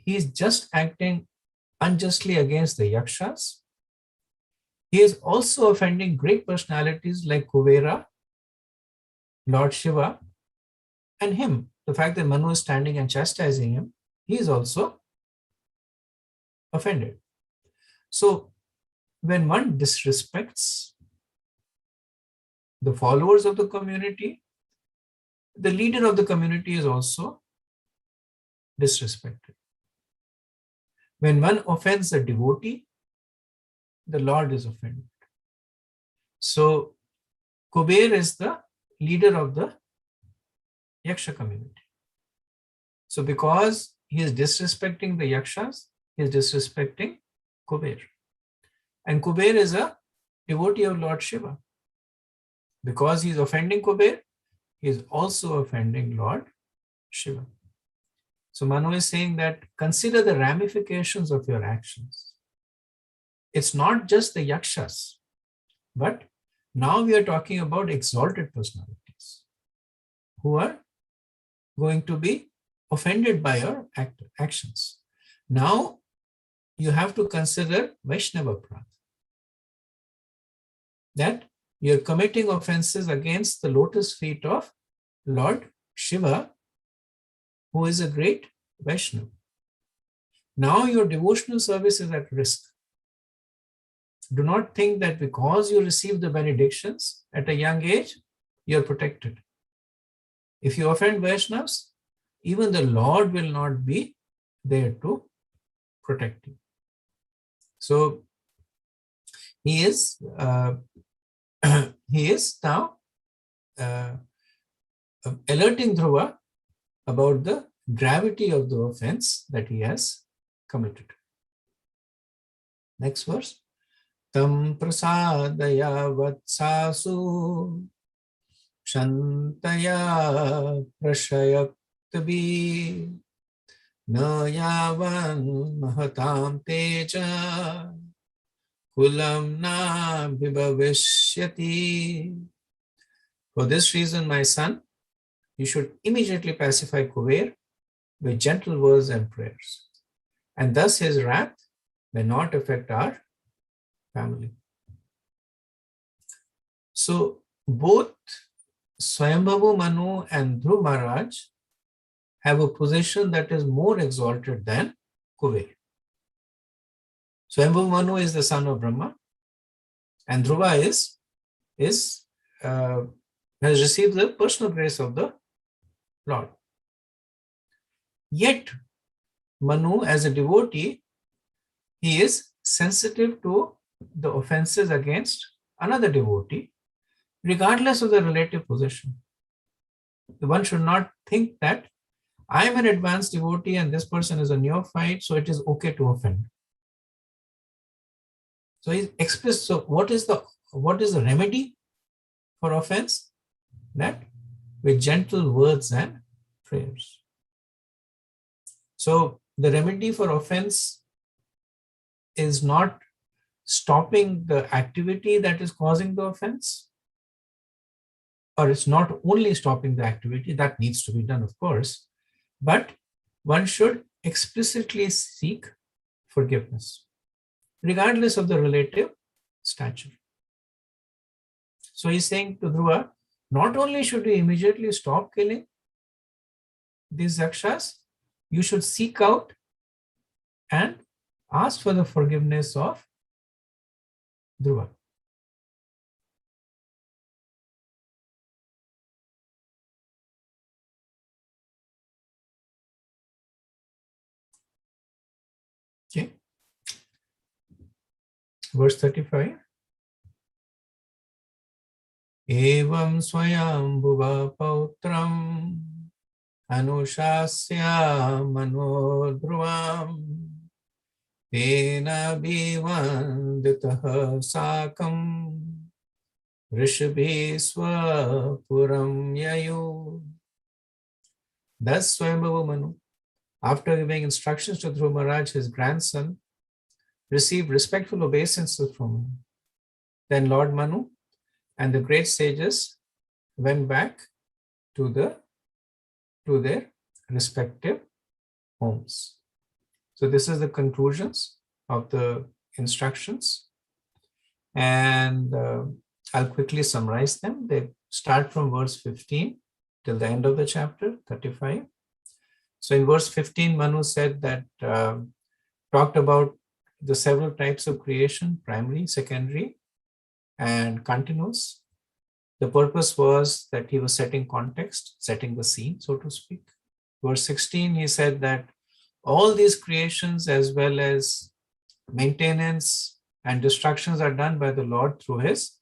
Speaker 1: he's just acting unjustly against the Yakshas. He is also offending great personalities like Kuvera, Lord Shiva, and him. The fact that Manu is standing and chastising him, he is also offended. So when one disrespects the followers of the community, the leader of the community is also disrespected. When one offends a devotee, the Lord is offended. So Kuber is the leader of the Yaksha community. So because he is disrespecting the Yakshas, he is disrespecting Kuber. And Kuber is a devotee of Lord Shiva. Because he is offending Kuber, he is also offending Lord Shiva. So Manu is saying that consider the ramifications of your actions. It's not just the Yakshas, but now we are talking about exalted personalities who are going to be offended by your actions. Now you have to consider Vaishnava Prad, that you're committing offenses against the lotus feet of Lord Shiva, who is a great Vaishnava. Now your devotional service is at risk. Do not think that because you receive the benedictions at a young age, you're protected. If you offend Vaishnavas, even the Lord will not be there to protect you. So he is now alerting Dhruva about the gravity of the offense that he has committed. Next verse. Tam prasadaya vatsasu shantaya prashayaktabi na yavan mahatam teja kulam na vibhavishyati. For this reason, my son, you should immediately pacify Kuber with gentle words and prayers, and thus his wrath may not affect our family. So both Swayambhavu Manu and Dhruv Maharaj have a position that is more exalted than Kuber. Swayambhavu Manu is the son of Brahma, and Dhruva has received the personal grace of the Lord. Yet Manu, as a devotee, he is sensitive to the offenses against another devotee, regardless of the relative position. One should not think that I am an advanced devotee and this person is a neophyte, so it is okay to offend. So he expressed. So what is the remedy for offense? That with gentle words and prayers. So the remedy for offense is not stopping the activity that is causing the offense, or it's not only stopping the activity that needs to be done, of course, but one should explicitly seek forgiveness. regardless of the relative stature. So he's saying to Dhruva, not only should you immediately stop killing these Yakshas, you should seek out and ask for the forgiveness of Dhruva. Okay. Verse 35. Evam swayambhuva pautram anushasya manodhruvam tena bhivanditaha sakam rishabhi swapuram yayu. Thus Swayambhuva Manu, after giving instructions to Dhruva Maharaj, his grandson, received respectful obeisances from him. Then Lord Manu and the great sages went back to their respective homes. So this is the conclusions of the instructions, and I'll quickly summarize them. They start from verse 15 till the end of the chapter 35. So in verse 15, Manu said that talked about the several types of creation: primary, secondary, and continuous. The purpose was that he was setting context, setting the scene, so to speak. Verse 16, he said that all these creations as well as maintenance and destructions are done by the Lord through his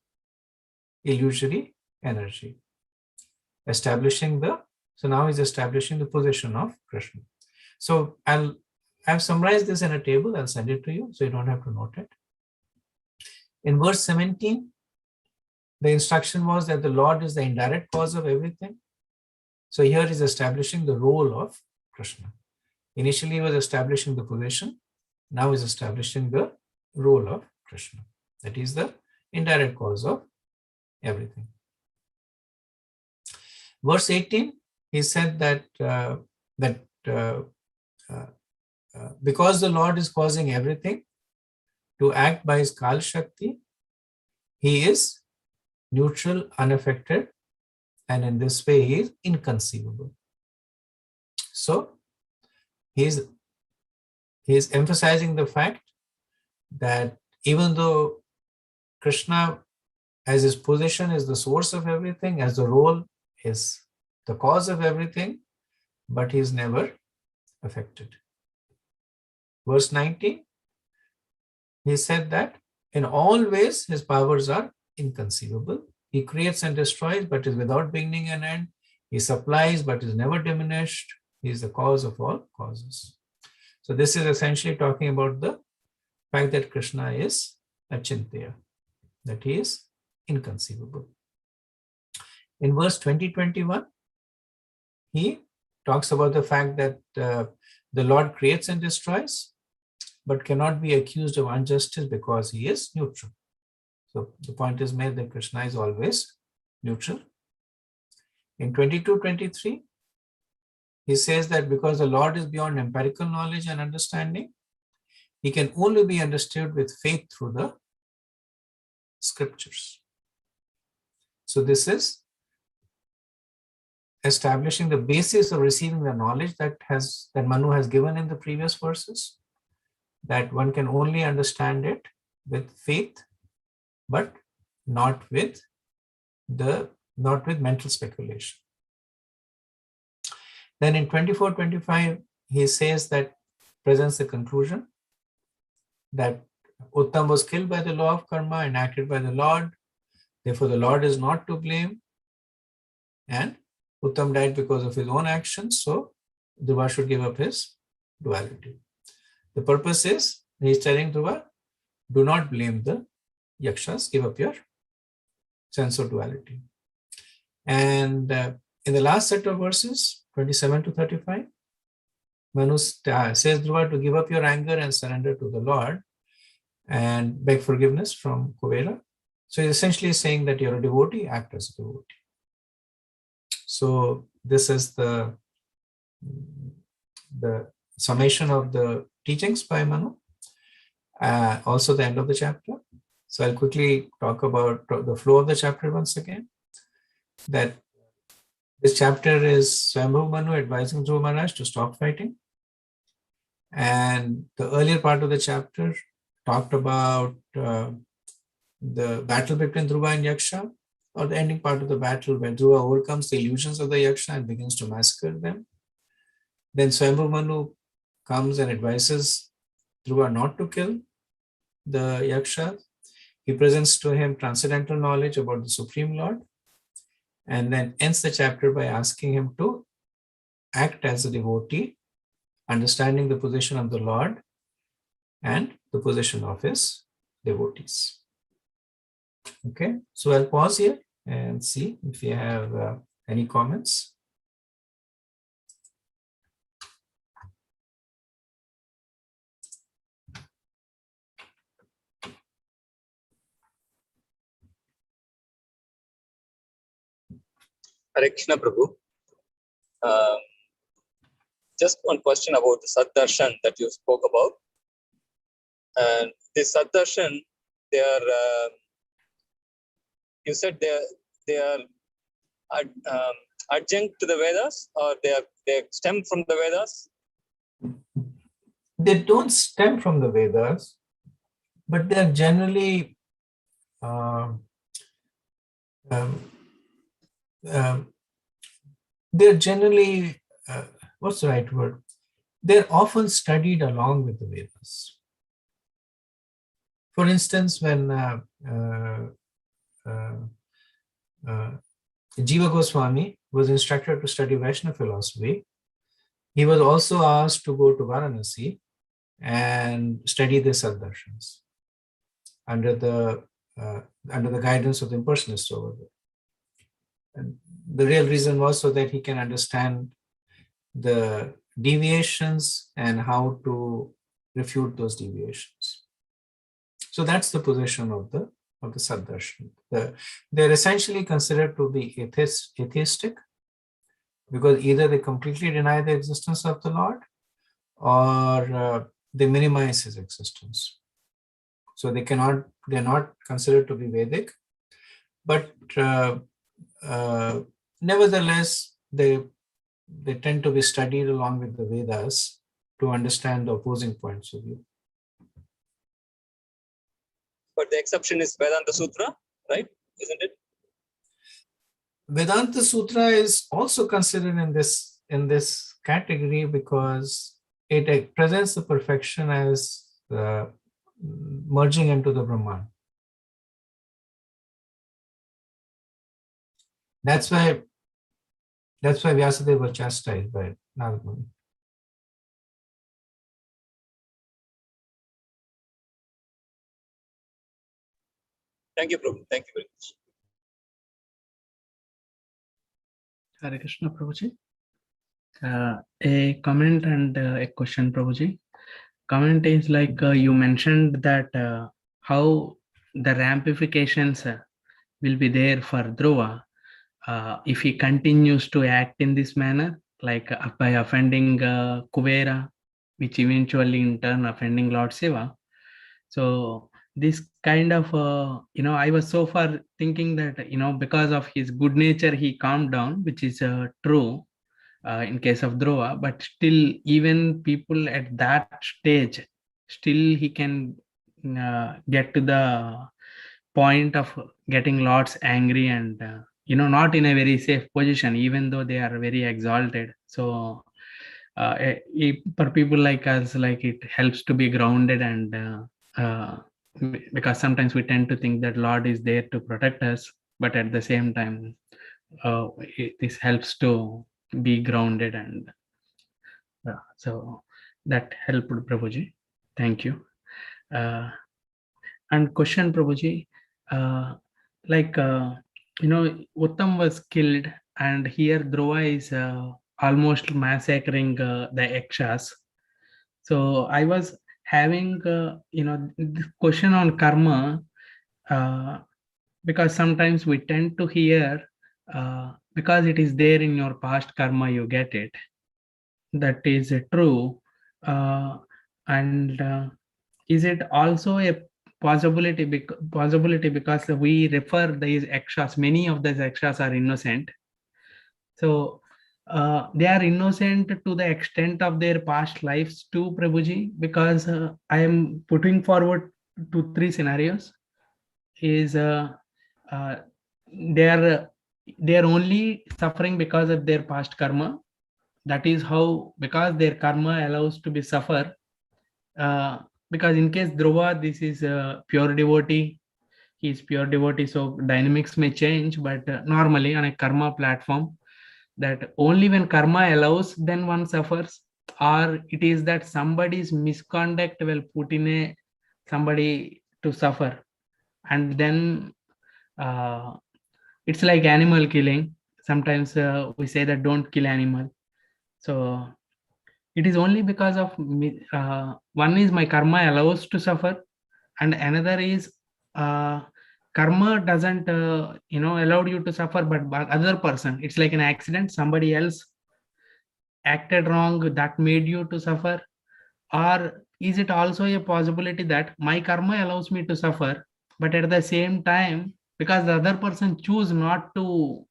Speaker 1: illusory energy. So now he's establishing the position of Krishna. So I've summarized this in a table. I'll send it to you so you don't have to note it. In verse 17, the instruction was that the Lord is the indirect cause of everything. So here he's establishing the role of Krishna. Initially he was establishing the position. Now he's establishing the role of Krishna. That is the indirect cause of everything. Verse 18, he said that because the Lord is causing everything to act by his Kal Shakti, he is neutral, unaffected, and in this way he is inconceivable. So he is emphasizing the fact that even though Krishna, as his position, is the source of everything, as the role is the cause of everything, but he is never affected. Verse 19, he said that in all ways his powers are inconceivable. He creates and destroys, but is without beginning and end. He supplies, but is never diminished. He is the cause of all causes. So this is essentially talking about the fact that Krishna is achintya, that he is inconceivable. In verse 20-21, he talks about the fact that the Lord creates and destroys, but cannot be accused of injustice because he is neutral. So the point is made that Krishna is always neutral. In 22-23, he says that because the Lord is beyond empirical knowledge and understanding, he can only be understood with faith through the scriptures. So this is establishing the basis of receiving the knowledge that Manu has given in the previous verses, that one can only understand it with faith, but not with mental speculation. Then in 24-25, he says that, presents the conclusion that Uttam was killed by the law of karma, enacted by the Lord. Therefore, the Lord is not to blame. And Uttam died because of his own actions. So Dhruva should give up his duality. The purpose is, he is telling Dhruva, do not blame the Yakshas, give up your sense of duality. And in the last set of verses, 27-35, Manu says Dhruva to give up your anger and surrender to the Lord and beg forgiveness from Kuvera. So he's essentially saying that you're a devotee, act as a devotee. So this is the summation of the teachings by Manu. also the end of the chapter. So I'll quickly talk about the flow of the chapter once again. That this chapter is Swambhu Manu advising Dhruva Maharaj to stop fighting. And the earlier part of the chapter talked about the battle between Dhruva and Yaksha, or the ending part of the battle where Dhruva overcomes the illusions of the Yaksha and begins to massacre them. Then Swambhu Manu comes and advises Dhruva not to kill the Yaksha. He presents to him transcendental knowledge about the Supreme Lord, and then ends the chapter by asking him to act as a devotee, understanding the position of the Lord and the position of his devotees. Okay, so I'll pause here and see if you have any comments.
Speaker 2: Hare Krishna Prabhu. Just one question about the Saddarshan that you spoke about. And this Saddarshan, they are, you said they are adjunct to the Vedas, or they stem from the Vedas?
Speaker 1: They don't stem from the Vedas, but they are generally they're generally, what's the right word? They're often studied along with the Vedas. For instance, when Jiva Goswami was instructed to study Vaishnava philosophy, he was also asked to go to Varanasi and study the Saddarshans under the guidance of the impersonalists over there. And the real reason was so that he can understand the deviations and how to refute those deviations. So that's the position of the Saddarshan. They're essentially considered to be atheistic, because either they completely deny the existence of the Lord, or they minimize his existence. So they're not considered to be Vedic, but nevertheless, they tend to be studied along with the Vedas to understand the opposing points of view.
Speaker 2: But the exception is Vedanta Sutra, right? Isn't it?
Speaker 1: Vedanta Sutra is also considered in this category because it presents the perfection as merging into the Brahman. That's why Vyasadeva was chastised by Narada Muni.
Speaker 2: Thank you, Prabhu. Thank you very much.
Speaker 3: Hare Krishna, Prabhuji. A comment and a question, Prabhuji. Comment is like you mentioned that how the ramifications will be there for Dhruva if he continues to act in this manner, like by offending Kuvera, which eventually in turn offending Lord Shiva. So this kind of, I was so far thinking that, because of his good nature, he calmed down, which is true in case of Dhruva, but still even people at that stage, still he can get to the point of getting lots angry and, not in a very safe position, even though they are very exalted. So for people like us, like it helps to be grounded and because sometimes we tend to think that Lord is there to protect us, but at the same time, this helps to be grounded, and so that helped, Prabhuji. Thank you. And question, Prabhuji, Uttam was killed, and here Dhruva is almost massacring the Yakshas. So I was having, this question on karma, because sometimes we tend to hear, because it is there in your past karma, you get it. That is true. is it also a possibility because we refer these yakshas, many of these yakshas are innocent. So they are innocent to the extent of their past lives too, Prabhuji, because I am putting forward 2-3 scenarios. Is uh, they are only suffering because of their past karma. That is how, because their karma allows to be suffer. Because in case Dhruva, this is a pure devotee, he is pure devotee, so dynamics may change, but normally on a karma platform, that only when karma allows, then one suffers, or it is that somebody's misconduct will put in a somebody to suffer, and then it's like animal killing. Sometimes we say that don't kill animal. So it is only because of one is my karma allows to suffer, and another is karma doesn't allowed you to suffer, but other person, it's like an accident, somebody else acted wrong that made you to suffer. Or is it also a possibility that my karma allows me to suffer, but at the same time, because the other person choose not to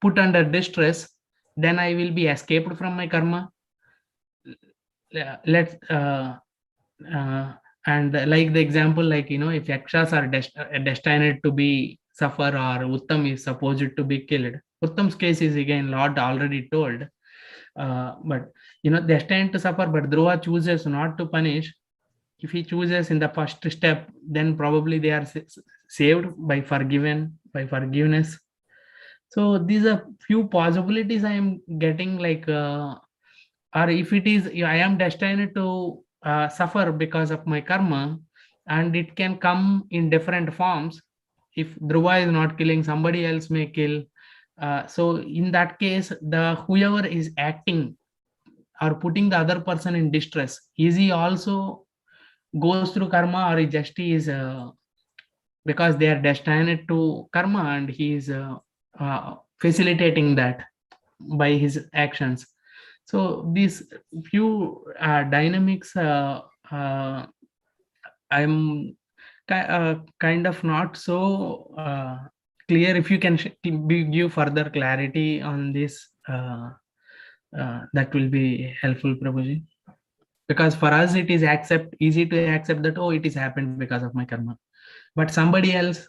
Speaker 3: put under distress, then I will be escaped from my karma. Let's and like the example, like if yakshas are destined to be suffer, or Uttam is supposed to be killed. Uttam's case is again Lord already told, but destined to suffer, but Dhruva chooses not to punish. If he chooses in the first step, then probably they are saved by forgiveness. So these are few possibilities I am getting, like or if it is I am destined to suffer because of my karma, and it can come in different forms. If Dhruva is not killing, somebody else may kill. So in that case, the whoever is acting or putting the other person in distress, is he also goes through karma, or he just is because they are destined to karma, and he is facilitating that by his actions. So these few dynamics I'm kind of not so clear. If you can give further clarity on this, that will be helpful, Prabhuji. Because for us it is easy to accept that, oh, it is happened because of my karma, but somebody else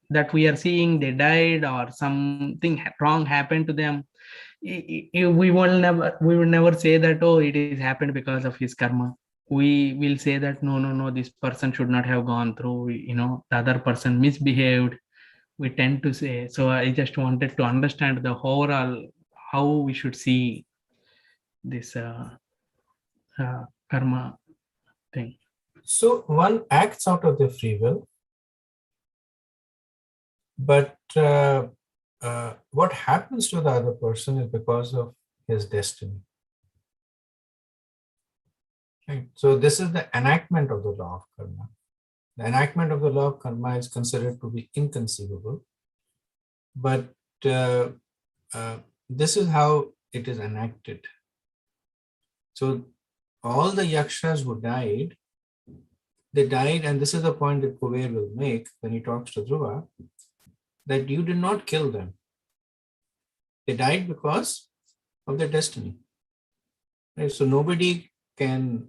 Speaker 3: that we are seeing, they died or something wrong happened to them, we will never say that, oh, it is happened because of his karma. We will say that no, this person should not have gone through, the other person misbehaved, we tend to say. So I just wanted to understand the overall how we should see this karma thing.
Speaker 1: So one acts out of their free will, but what happens to the other person is because of his destiny. Right? So this is the enactment of the law of karma. The enactment of the law of karma is considered to be inconceivable, but this is how it is enacted. So all the yakshas who died, they died, and this is the point that Kuber will make when he talks to Dhruva, that you did not kill them. They died because of their destiny. Right? So nobody can,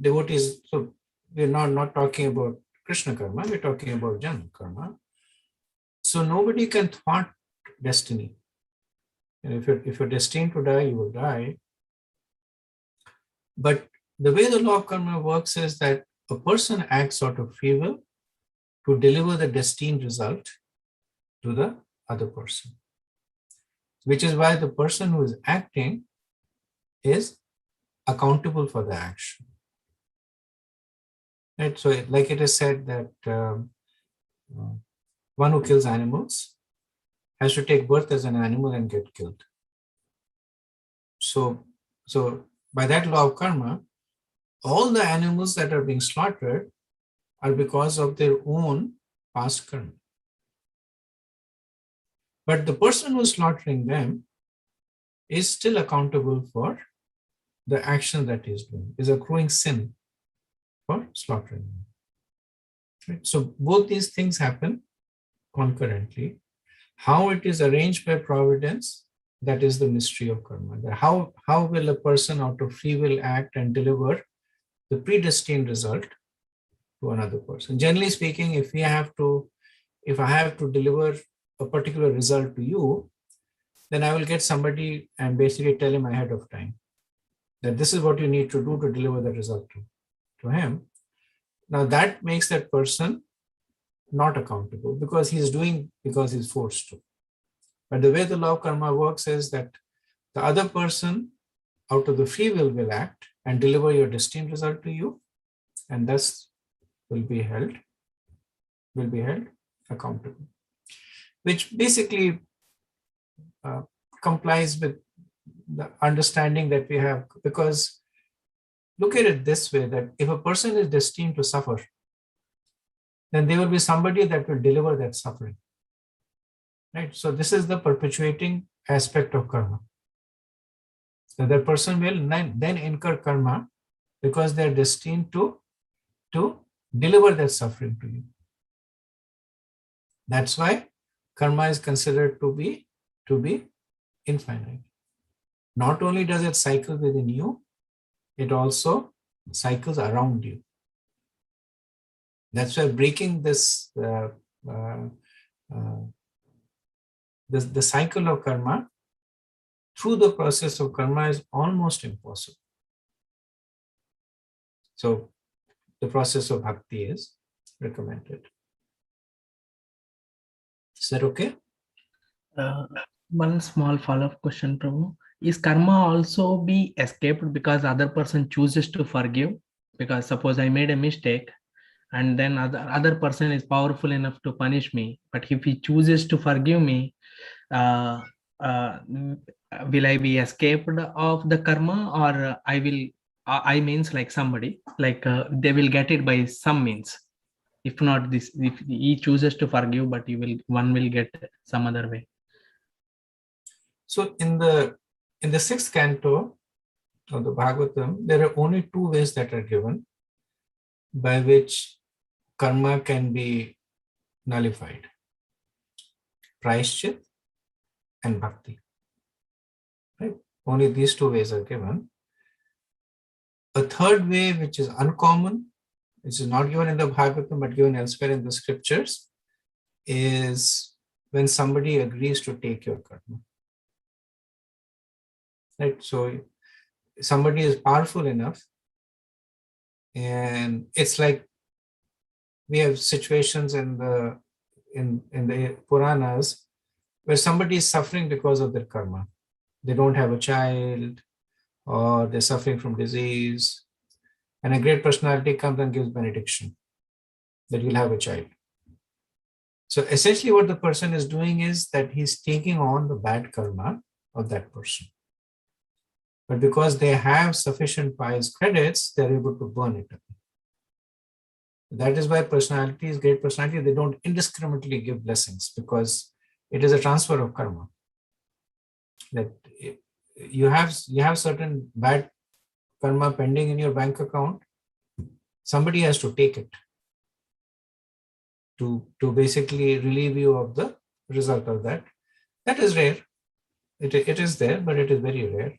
Speaker 1: devotees, so we're not talking about Krishna karma, we're talking about Janma karma. So nobody can thwart destiny. And if you're destined to die, you will die. But the way the law of karma works is that a person acts out of free will to deliver the destined result to the other person, which is why the person who is acting is accountable for the action. Right? So like it is said that one who kills animals has to take birth as an animal and get killed. So by that law of karma, all the animals that are being slaughtered are because of their own past karma. But the person who is slaughtering them is still accountable for the action that he's doing, is accruing sin for slaughtering. Right? So both these things happen concurrently. How it is arranged by providence, that is the mystery of karma. How will a person out of free will act and deliver the predestined result to another person? Generally speaking, if I have to deliver a particular result to you, then I will get somebody and basically tell him ahead of time that this is what you need to do to deliver the result to him. Now that makes that person not accountable because he's doing because he's forced to. But the way the law of karma works is that the other person out of the free will act and deliver your destined result to you, and thus will be held accountable, which basically complies with the understanding that we have. Because look at it this way, that if a person is destined to suffer, then there will be somebody that will deliver that suffering. Right? So this is the perpetuating aspect of karma. So the person will then incur karma because they're destined to deliver that suffering to you. That's why karma is considered to be infinite. Not only does it cycle within you, it also cycles around you. That's why breaking this the cycle of karma through the process of karma is almost impossible. So the process of bhakti is recommended. Is that okay?
Speaker 3: One small follow-up question, Prabhu. Is karma also be escaped because other person chooses to forgive? Because suppose I made a mistake and then other person is powerful enough to punish me, but if he chooses to forgive me, will I be escaped of the karma, or I means like somebody, like they will get it by some means? If not this, if he chooses to forgive, but one will get some other way.
Speaker 1: So in the 6th canto of the Bhagavatam, there are only 2 ways that are given by which karma can be nullified: Praishchit and bhakti. Right? Only these 2 ways are given. A third way, which is uncommon, which is not given in the Bhagavatam but given elsewhere in the scriptures, is when somebody agrees to take your karma. Right? So somebody is powerful enough, and it's like we have situations in the Puranas where somebody is suffering because of their karma. They don't have a child, or they're suffering from disease, and a great personality comes and gives benediction that you'll have a child. So essentially what the person is doing is that he's taking on the bad karma of that person. But because they have sufficient pious credits, they're able to burn it up. That is why personalities, great personalities, they don't indiscriminately give blessings, because it is a transfer of karma. That you have certain bad karma pending in your bank account. Somebody has to take it to basically relieve you of the result of that. That is rare. It is there, but it is very rare.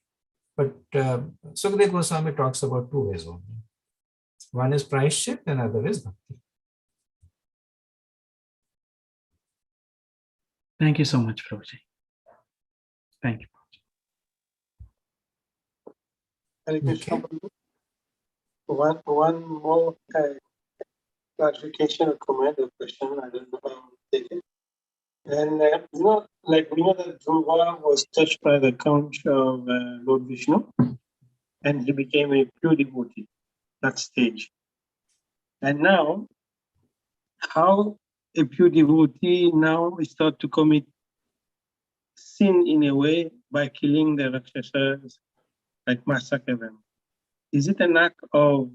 Speaker 1: But Sukadeva Goswami talks about 2 ways only. One is Praishchit and other is bhakti.
Speaker 3: Thank you so much, Prabhuji. Thank you.
Speaker 1: Okay.
Speaker 4: One more clarification or comment or question. I don't know how to take it. And we know that Dhruva was touched by the count of Lord Vishnu, and he became a pure devotee. That stage. And now, how a pure devotee now start to commit sin in a way by killing the Rakshasas, like massacre them? Is it an act of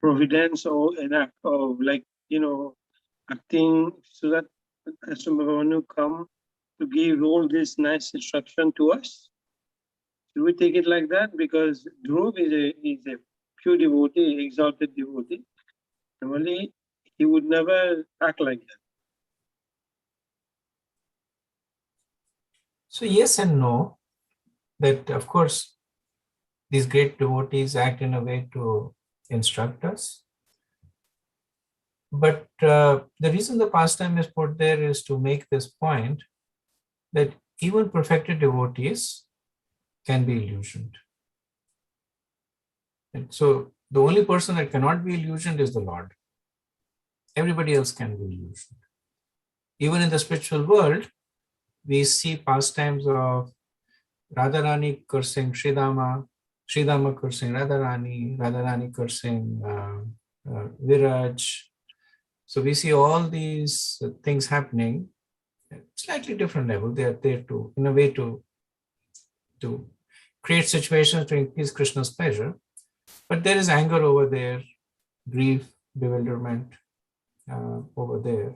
Speaker 4: providence, or an act of acting so that Asambhavanu come to give all this nice instruction to us? Do we take it like that? Because Dhruv is a pure devotee, exalted devotee. Normally, he would never act like that.
Speaker 1: So yes and no. That of course, these great devotees act in a way to instruct us. But the reason the pastime is put there is to make this point that even perfected devotees can be illusioned. And so the only person that cannot be illusioned is the Lord. Everybody else can be illusioned. Even in the spiritual world, we see pastimes of Radharani cursing Sridama, Sridama cursing Radharani, Radharani cursing Viraj. So we see all these things happening at slightly different level. They are there to, in a way, to create situations to increase Krishna's pleasure. But there is anger over there, grief, bewilderment over there.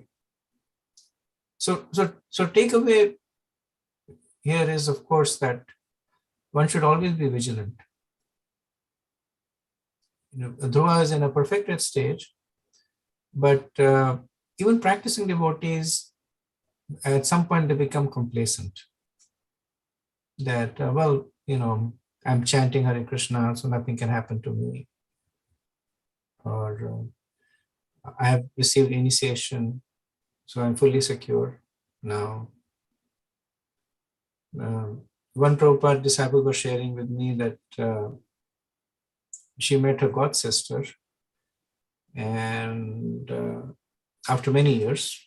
Speaker 1: So takeaway here is, of course, that one should always be vigilant. Dhruva is in a perfected stage, but even practicing devotees, at some point they become complacent. That, I'm chanting Hare Krishna, so nothing can happen to me. Or I have received initiation, so I'm fully secure now. One Prabhupada disciple was sharing with me that she met her god sister, and after many years,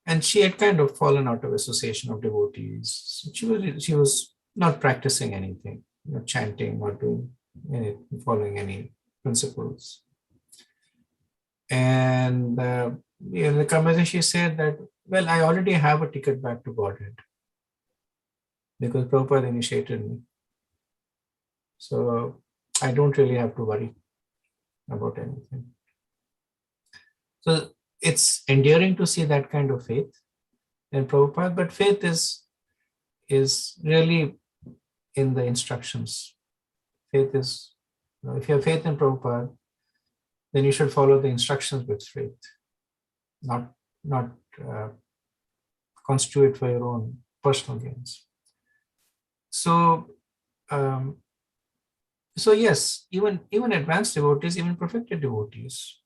Speaker 1: and she had kind of fallen out of association of devotees. So she was not practicing anything, not chanting or doing anything, following any principles. And in the conversation, she said that, well, I already have a ticket back to Godhead because Prabhupada initiated me. So I don't really have to worry about anything. So it's endearing to see that kind of faith in Prabhupada, but faith is really in the instructions. Faith is, if you have faith in Prabhupada, then you should follow the instructions with faith, not constitute for your own personal gains. So yes, even advanced devotees, even perfected devotees,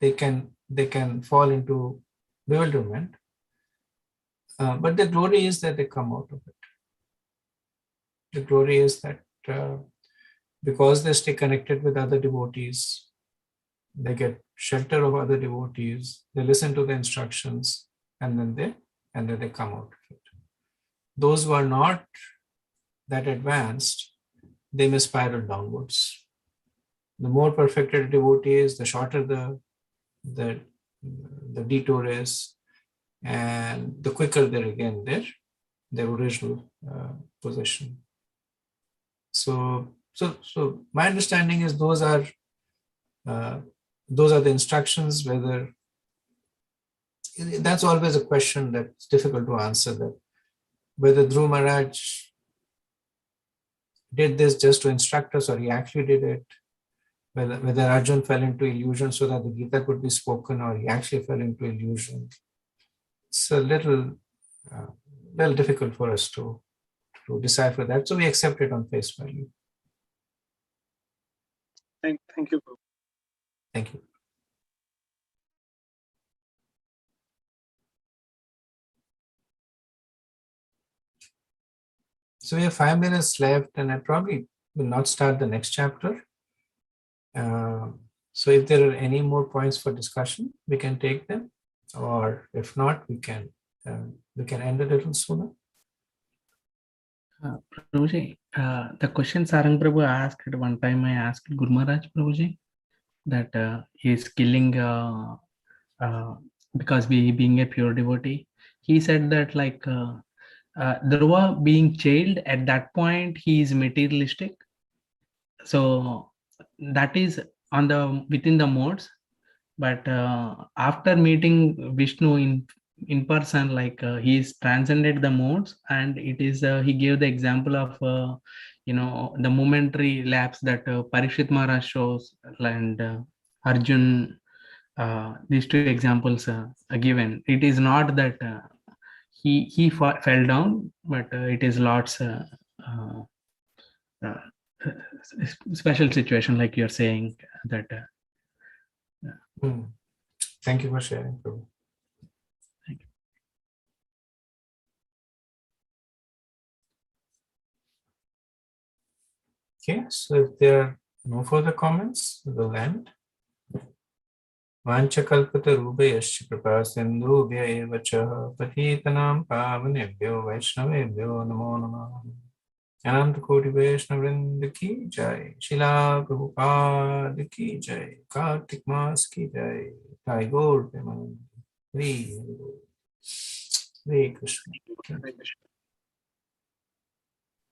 Speaker 1: they can fall into bewilderment, but the glory is that they come out of it. The glory is that because they stay connected with other devotees, they get shelter of other devotees, they listen to the instructions, and then they come out of it. Those who are not that advanced, they may spiral downwards. The more perfected a devotee is, the shorter the detour is, and the quicker they regain their original position. So my understanding is those are the instructions. Whether that's always a question that's difficult to answer, that whether Dhruv Maharaj did this just to instruct us or he actually did it, whether Arjun fell into illusion so that the Gita could be spoken, or he actually fell into illusion. It's a little difficult for us to decipher that, so we accept it on face value.
Speaker 4: Thank you.
Speaker 1: Thank you. So we have 5 minutes left, and I probably will not start the next chapter. So if there are any more points for discussion, we can take them, or if not, we can end a little sooner.
Speaker 3: Prabhuji, the question Sarang Prabhu asked at one time, I asked Guru Maharaj Prabhuji that he is killing because being a pure devotee. He said that like Dhruva being jailed at that point, he is materialistic. So that is within the modes. But after meeting Vishnu in in person, like he's transcended the modes, and it is he gave the example of the momentary lapse that Parikshit Maharaj shows, and Arjun. These two examples are given. It is not that fell down, but it is Lord's uh, uh, special situation, like you're saying that.
Speaker 1: Thank you for sharing, Prabhu.
Speaker 3: Thank you.
Speaker 1: Okay, so if there are no further comments, we'll end. वाञ्छकल्पतरुभयश्च कृपासिन्धुभ्य एव च पतितानां पावनेभ्यो वैष्णवेभ्यो नमो नमः। अनंत कोटि वैष्णववृंद की जय, शिला प्रभुपाद की जय, कार्तिक मास की जय, ताई गौर प्रेमानंद, हरि हरि कृष्ण।